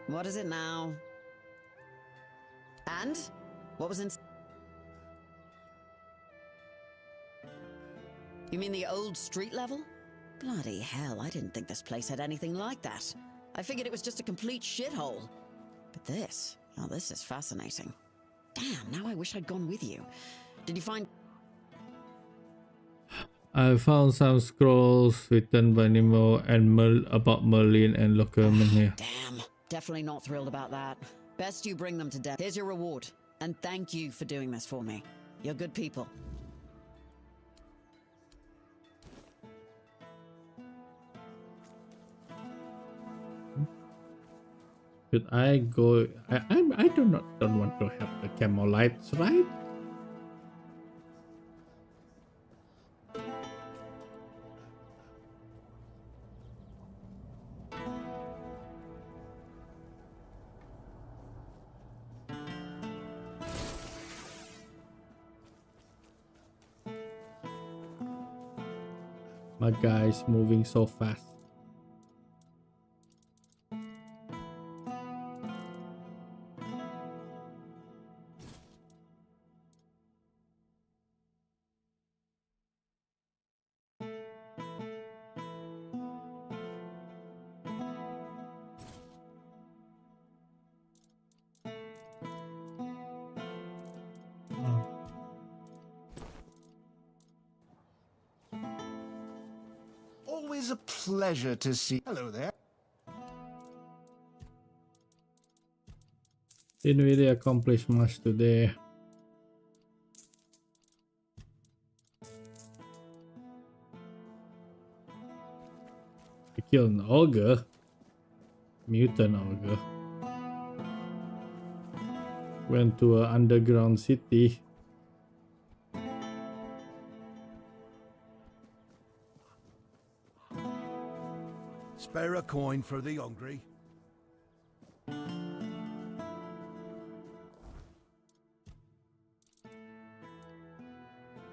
What is it now? And? What was in... You mean the old street level? Bloody hell, I didn't think this place had anything like that. I figured it was just a complete shithole. But this, oh, this is fascinating. Damn, now I wish I'd gone with you. Did you find... I found some scrolls written by Nemo and about Merlin and Lockerman here. Damn, definitely not thrilled about that. Best you bring them to death. Here's your reward. And thank you for doing this for me. You're good people. Should I go? I don't want to have the camel lights, right? My guy's moving so fast. Always a pleasure to see... Hello there. Didn't really accomplish much today. I killed an ogre. Mutant ogre. Went to an underground city. Spare a coin for the hungry.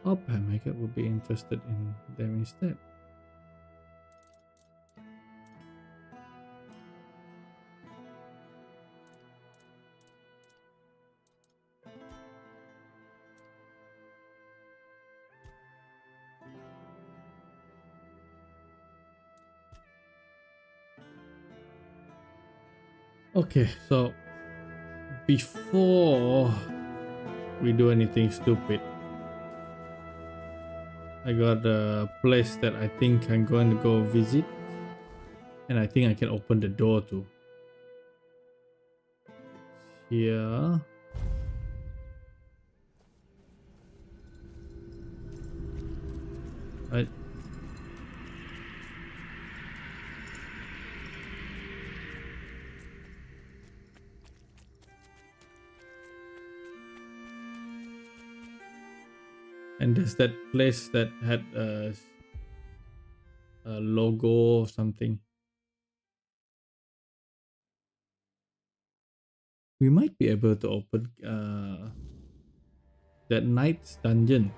Hope I will be interested in them instead. Okay, so before we do anything stupid, I got a place that I think I'm going to go visit, and I think I can open the door to. Here. Right. And there's that place that had a logo or something. We might be able to open that knight's dungeon.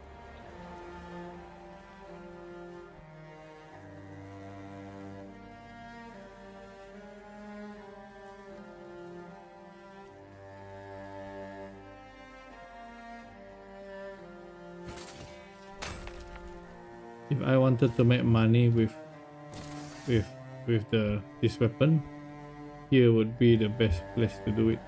If I wanted to make money with this weapon, here would be the best place to do it.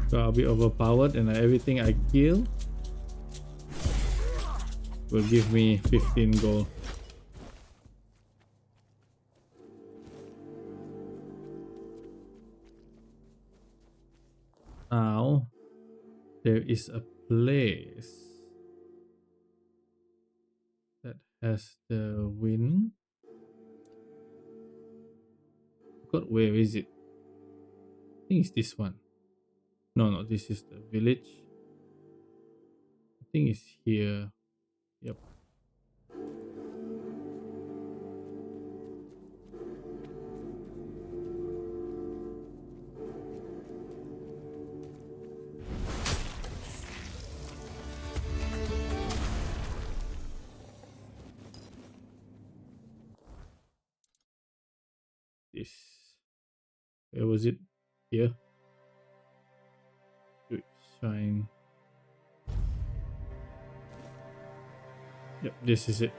So I'll be overpowered, and everything I kill will give me 15 gold. Now there is a place that has the wind. God, where is it? I think it's this one. No, this is the village. I think it's here. Yep. This. Where was it? Here. Shine. Yep, this is it.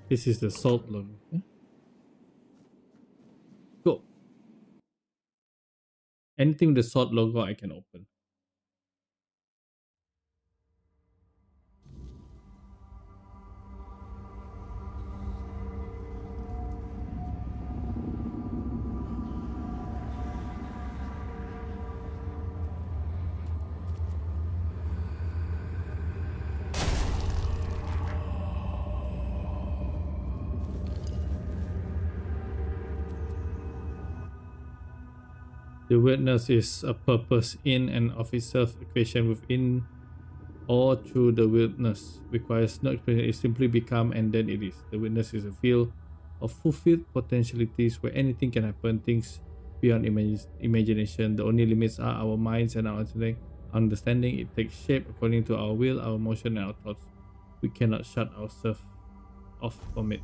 This is the salt logo. Okay? Go. Anything with the salt logo I can open. The witness is a purpose in and of itself, equation within or through the witness. Requires no explanation, it simply become and then it is. The witness is a field of fulfilled potentialities where anything can happen, things beyond imagination. The only limits are our minds and our understanding. It takes shape according to our will, our emotion, and our thoughts. We cannot shut ourselves off from it.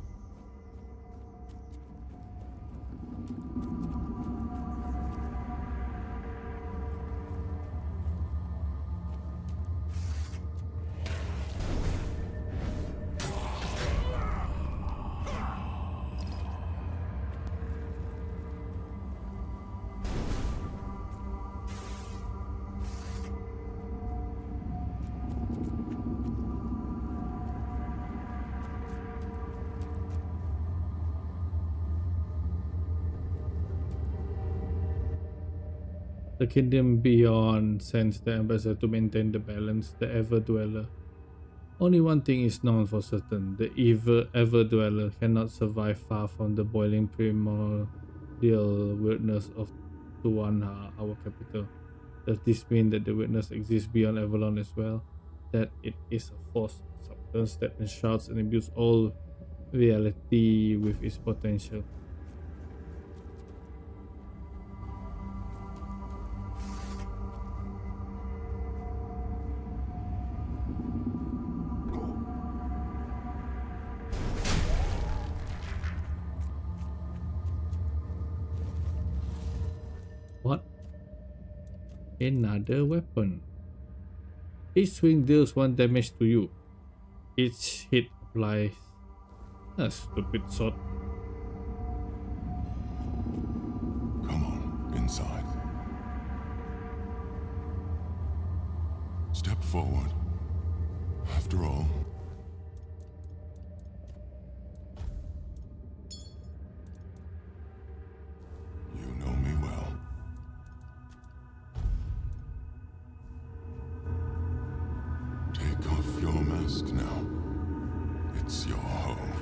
The kingdom beyond sends the ambassador to maintain the balance, the Ever-Dweller. Only one thing is known for certain, the Ever-Dweller cannot survive far from the boiling primordial wilderness of Tuanha, our capital. Does this mean that the witness exists beyond Avalon as well? That it is a force, substance that enshrouds and imbues all reality with its potential? What? Another weapon. Each swing deals 1 damage to you. Each hit applies a stupid sword. Come on, inside. Step forward. After all, you know me well. Take off your mask now. It's your home.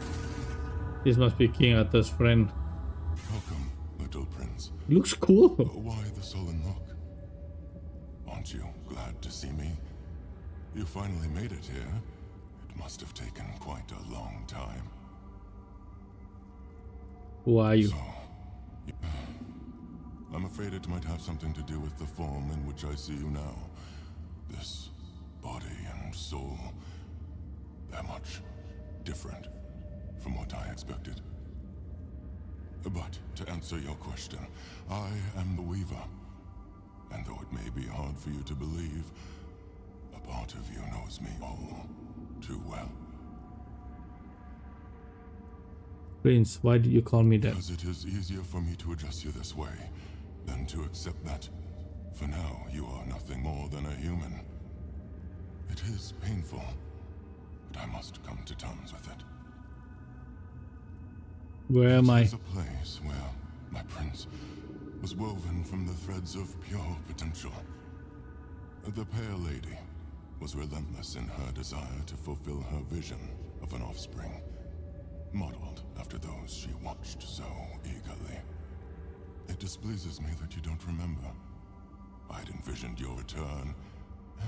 This must be King Arthur's friend. Welcome, little prince. Looks cool. Why the sullen look? Aren't you glad to see me? You finally made it here. It must have taken quite a long time. Who are you? So, I'm afraid it might have something to do with the form in which I see you now. This body and soul, they're much different from what I expected. But to answer your question, I am the Weaver. And though it may be hard for you to believe, a part of you knows me all too well. Prince, why did you call me that? Because it is easier for me to address you this way than to accept that, for now, you are nothing more than a human. It is painful, but I must come to terms with it. Where am I? It is a place where my prince was woven from the threads of pure potential. The Pale Lady was relentless in her desire to fulfill her vision of an offspring, modeled after those she watched so eagerly. It displeases me that you don't remember. I'd envisioned your return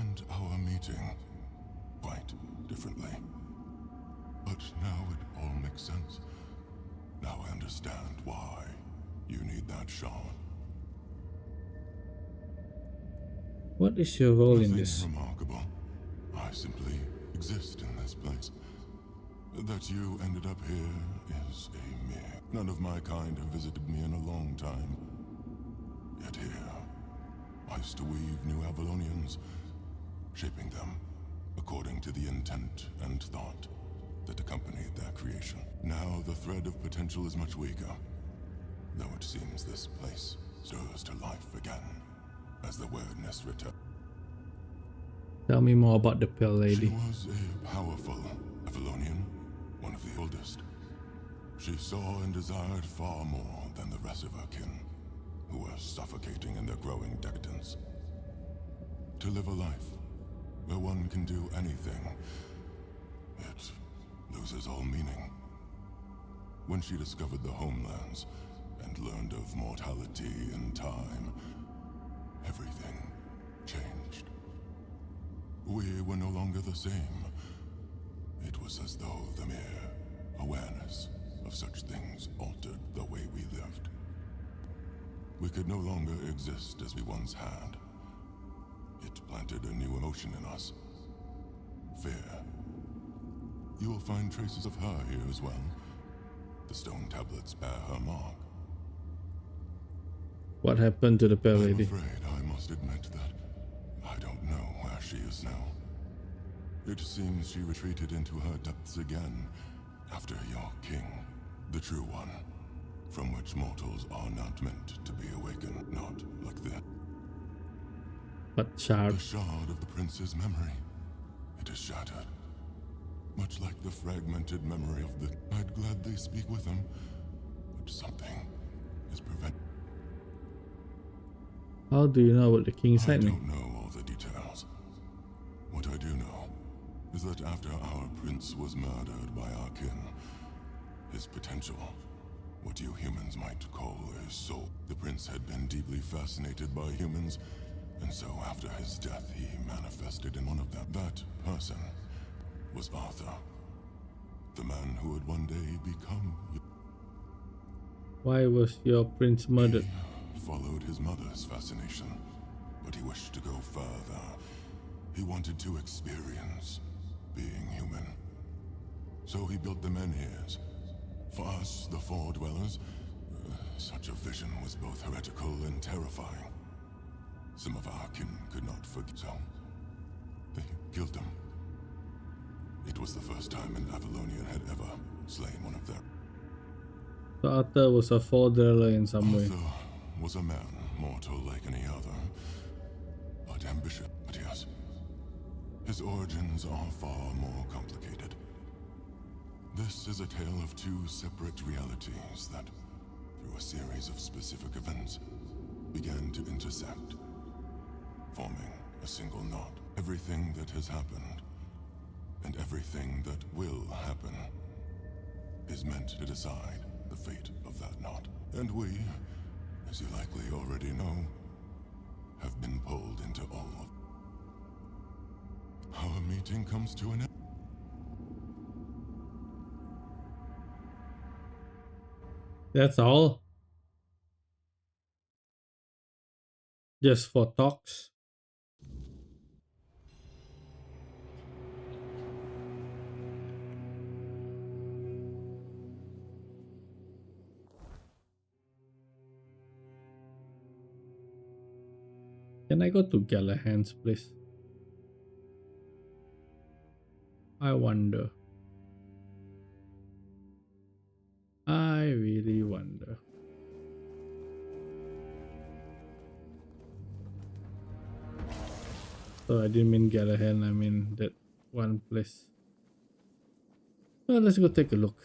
and our meeting quite differently. But now it all makes sense. Now I understand why you need that shard. What is your role in Nothing this? remarkable. I simply exist in this place. That you ended up here is a mere... None of my kind have visited me in a long time. Yet here, I used to weave new Avalonians, shaping them according to the intent and thought that accompanied their creation. Now the thread of potential is much weaker, though it seems this place stirs to life again as the weirdness returns. Tell me more about the Pale Lady. She was a powerful Avalonian, one of the oldest. She saw and desired far more than the rest of her kin, who were suffocating in their growing decadence. To live a life where one can do anything, it loses all meaning. When she discovered the homelands and learned of mortality and time, everything changed. We were no longer the same. It was as though the mere awareness of such things altered the way we lived. We could no longer exist as we once had. It planted a new emotion in us. Fear. You will find traces of her here as well. The stone tablets bear her mark. What happened to the Pale I'm Lady? afraid I must admit that I don't know where she is now. It seems she retreated into her depths again after your king, the true one, from which mortals are not meant to be awakened, not like that. But shard. The shard of the prince's memory. It is shattered. Much like the fragmented memory of the... I'd gladly speak with him, but something is preventing... How do you know about the king side? I don't know all the details. What I do know is that after our prince was murdered by our kin, his potential, what you humans might call a soul, the prince had been deeply fascinated by humans, and so after his death he manifested in one of them. That person was Arthur, the man who would one day become... Why was your prince murdered? He followed his mother's fascination, but he wished to go further. He wanted to experience being human. So he built the menhirs. For us, the Four Dwellers, such a vision was both heretical and terrifying. Some of our kin could not forget, so they killed him. It was the first time an Avalonian had ever slain one of them. So Arthur was a Four Dweller in some way. Arthur was a man, mortal like any other, but ambitious. But yes, his origins are far more complicated. This is a tale of two separate realities that, through a series of specific events, began to intersect, forming a single knot. Everything that has happened, and everything that will happen, is meant to decide the fate of that knot. And we, as you likely already know, have been pulled into all of... Our meeting comes to an end. That's all? Just for talks? Can I go to Galahad's place? I wonder. I really wonder. So I didn't mean Galahad, I mean that one place. Well, let's go take a look.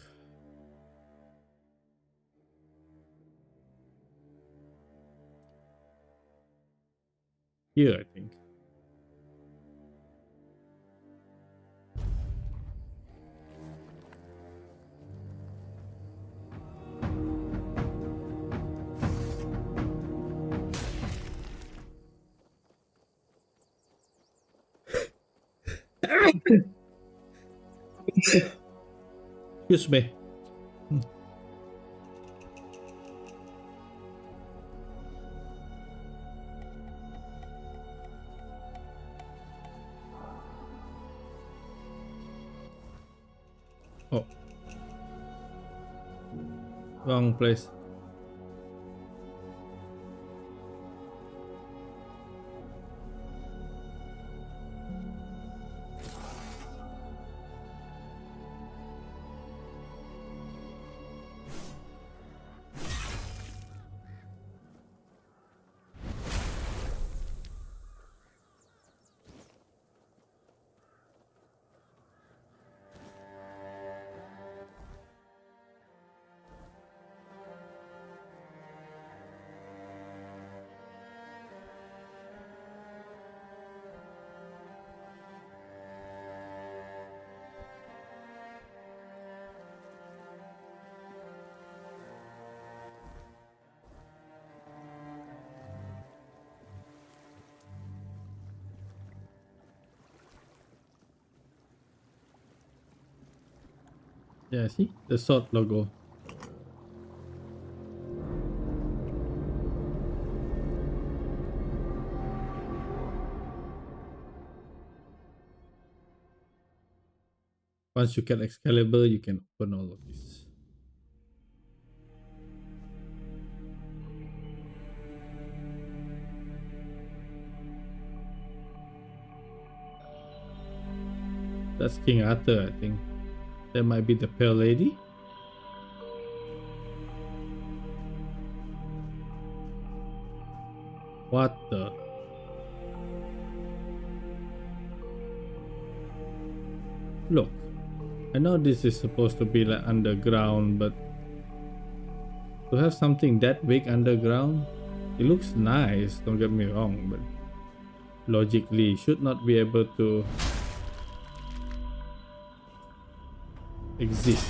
Here, I think. Excuse me. Oh. Wrong place. Yeah, see? The sword logo. Once you get Excalibur, you can open all of this. That's King Arthur, I think. That might be the Pale Lady. What the? Look, I know this is supposed to be like underground, but to have something that big underground, It looks nice, don't get me wrong, but logically should not be able to exist.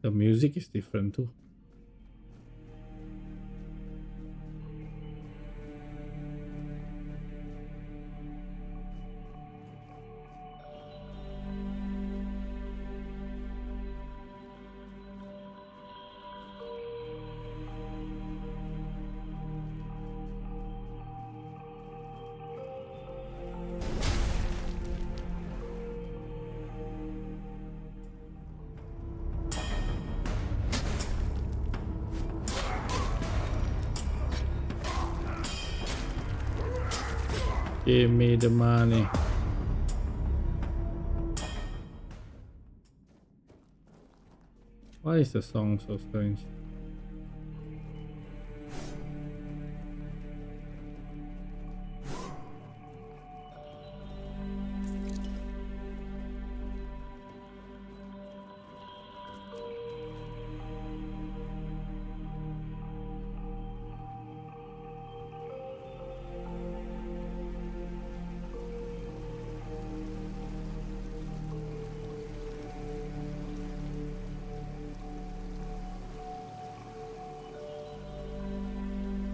The music is different too. Give me the money. Why is the song so strange?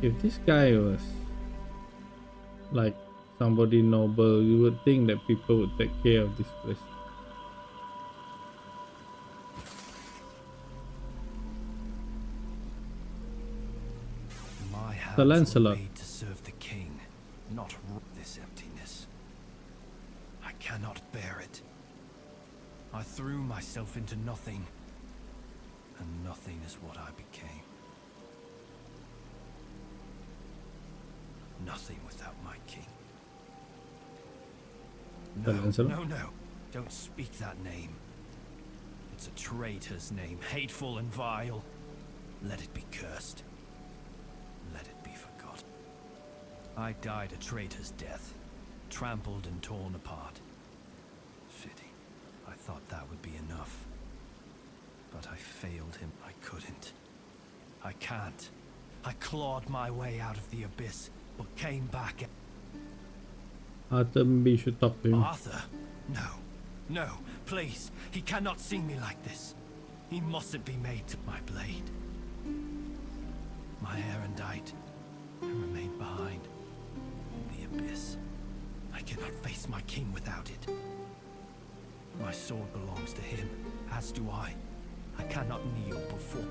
If this guy was like somebody noble, you would think that people would take care of this place. My hands The Lancelot. were made to serve the king, not this emptiness. I cannot bear it. I threw myself into nothing, and nothing is what I became. Nothing without my king. The No, Lancelot? no, don't speak that name. It's a traitor's name, hateful and vile. Let it be cursed. Let it be forgotten. I died a traitor's death, trampled and torn apart. Fitting. I thought that would be enough. But I failed him. I couldn't. I can't. I clawed my way out of the abyss, but came back. Arthur, maybe you should talk to him. Arthur? No. No, please. He cannot see me like this. He mustn't be made to my blade. My erendite remained behind in the abyss. I cannot face my king without it. My sword belongs to him, as do I. I cannot kneel before.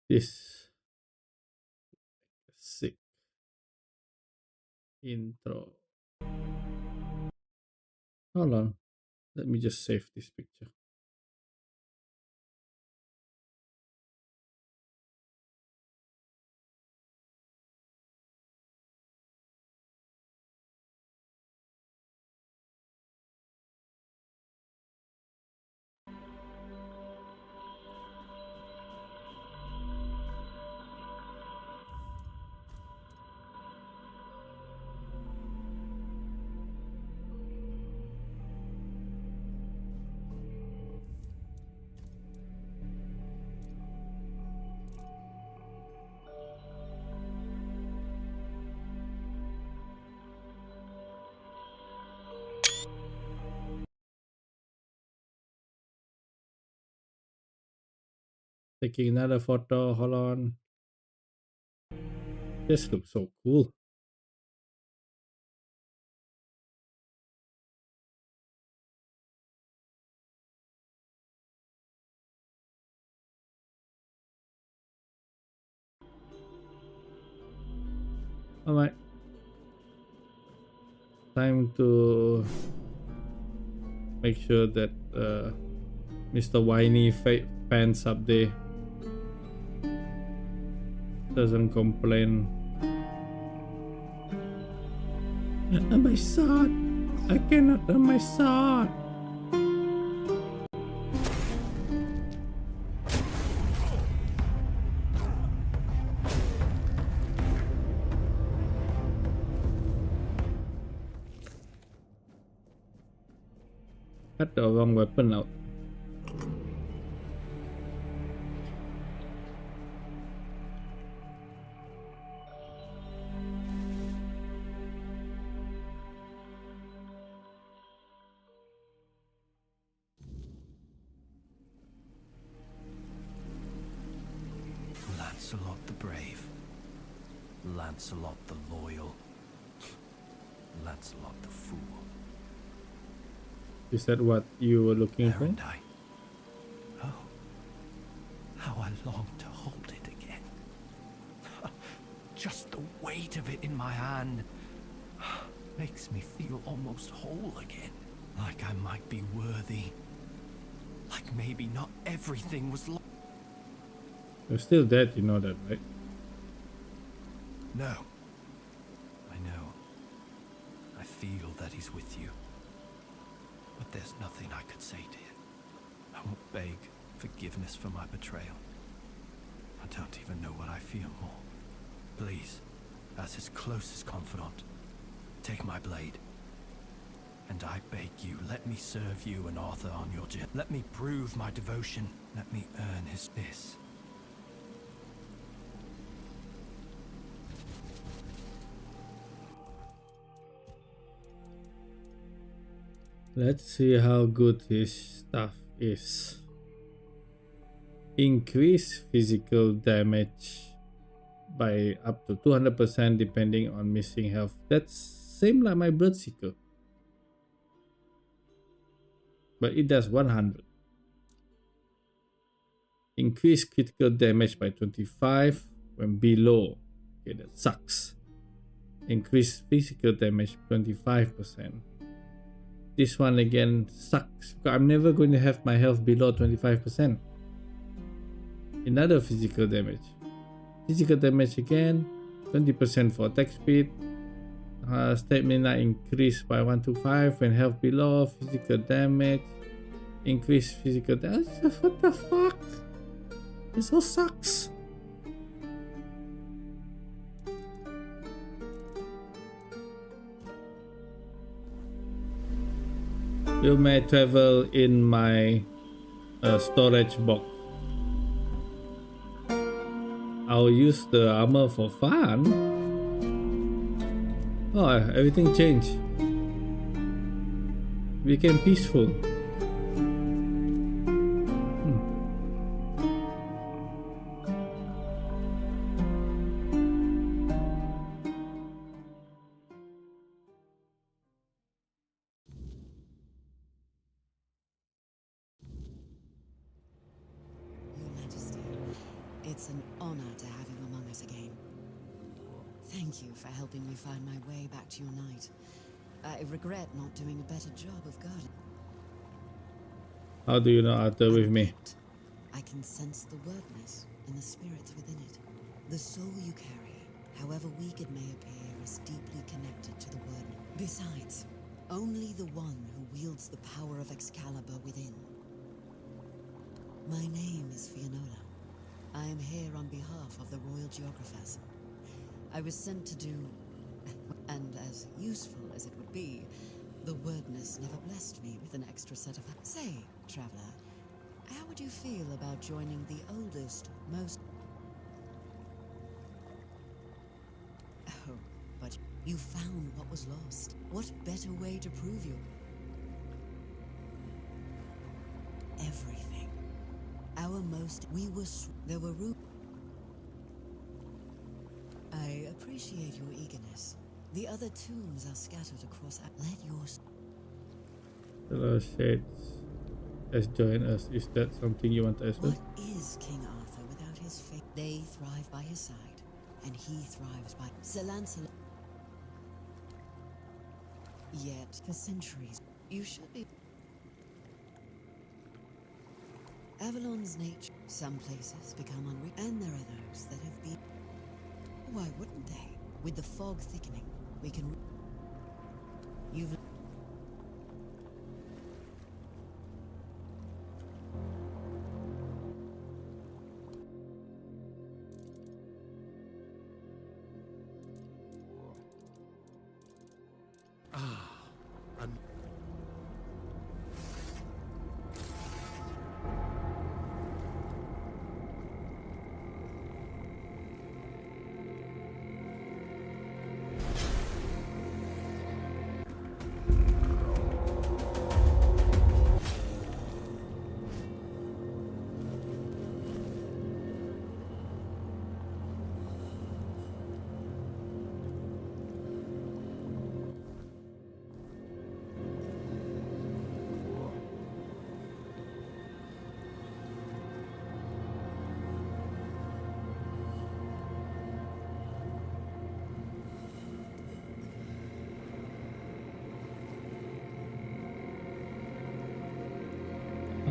This sick intro. Hold on. Let me just save this picture. Taking another photo. Hold on. This looks so cool. Alright. Time to make sure that Mr. Whiny Pants up there doesn't complain My sword! I cannot earn my sword! Cut the wrong weapon out. Lancelot the brave. Lancelot the loyal. Lancelot the fool. Is that what you were looking for? And I. Oh, how I long to hold it again. Just the weight of it in my hand makes me feel almost whole again. Like I might be worthy. Like maybe not everything was lost. You're still dead, you know that, right? No. I know. I feel that he's with you. But there's nothing I could say to him. I won't beg forgiveness for my betrayal. I don't even know what I feel more. Please, as his closest confidant, take my blade. And I beg you, let me serve you and Arthur on your journey. Let me prove my devotion. Let me earn his this. Let's see how good his stuff is. Increase physical damage by up to 200% depending on missing health. That's same like my Bloodseeker. But it does 100. Increase critical damage by 25 when below. Okay, that sucks. Increase physical damage 25%. This one again sucks because I'm never going to have my health below 25%. Another physical damage. Physical damage again, 20% for attack speed. Stamina increased by 1 to 5 when health below. Physical damage. Increase physical damage. What the fuck? This all sucks. You may travel in my storage box. I'll use the armor for fun. Oh, everything changed. Became peaceful. It's an honor to have you among us again. Thank you for helping me find my way back to your knight. I regret not doing a better job of guarding. How do you know Arthur with me? I can sense the wordness and the spirits within it. The soul you carry, however weak it may appear, is deeply connected to the word. Besides, only the one who wields the power of Excalibur within. My name is Fianola. I am here on behalf of the Royal Geographers. I was sent to do, and as useful as it would be, the wordness never blessed me with an extra set of... Say, traveler, how would you feel about joining the oldest, most... Oh, but you found what was lost. What better way to prove you? Everything. Our most... We were... There were room... I appreciate your eagerness. The other tombs are scattered across... Let yours... Hello, Shades has joined us. Is that something you want to ask? What is King Arthur without his faith? They thrive by his side, and he thrives by... Sir Lancelot... Yet, for centuries, you should be... Avalon's nature. Some places become unreal, and there are those that have been... Why wouldn't they? With the fog thickening, we can...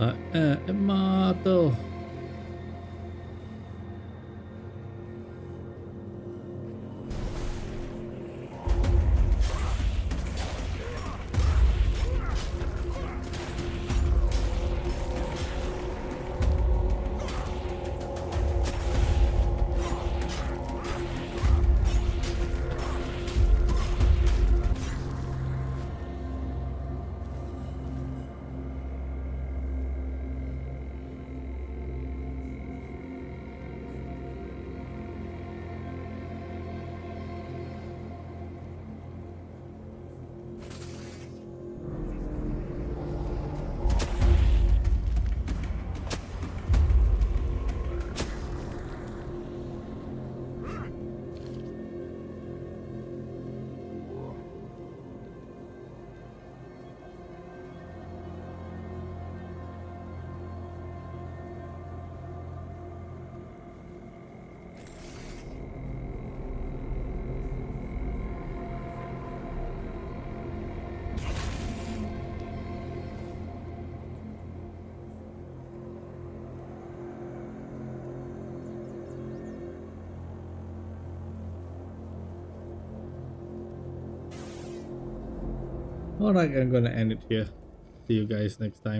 È morto. Alright, I'm gonna end it here. See you guys next time.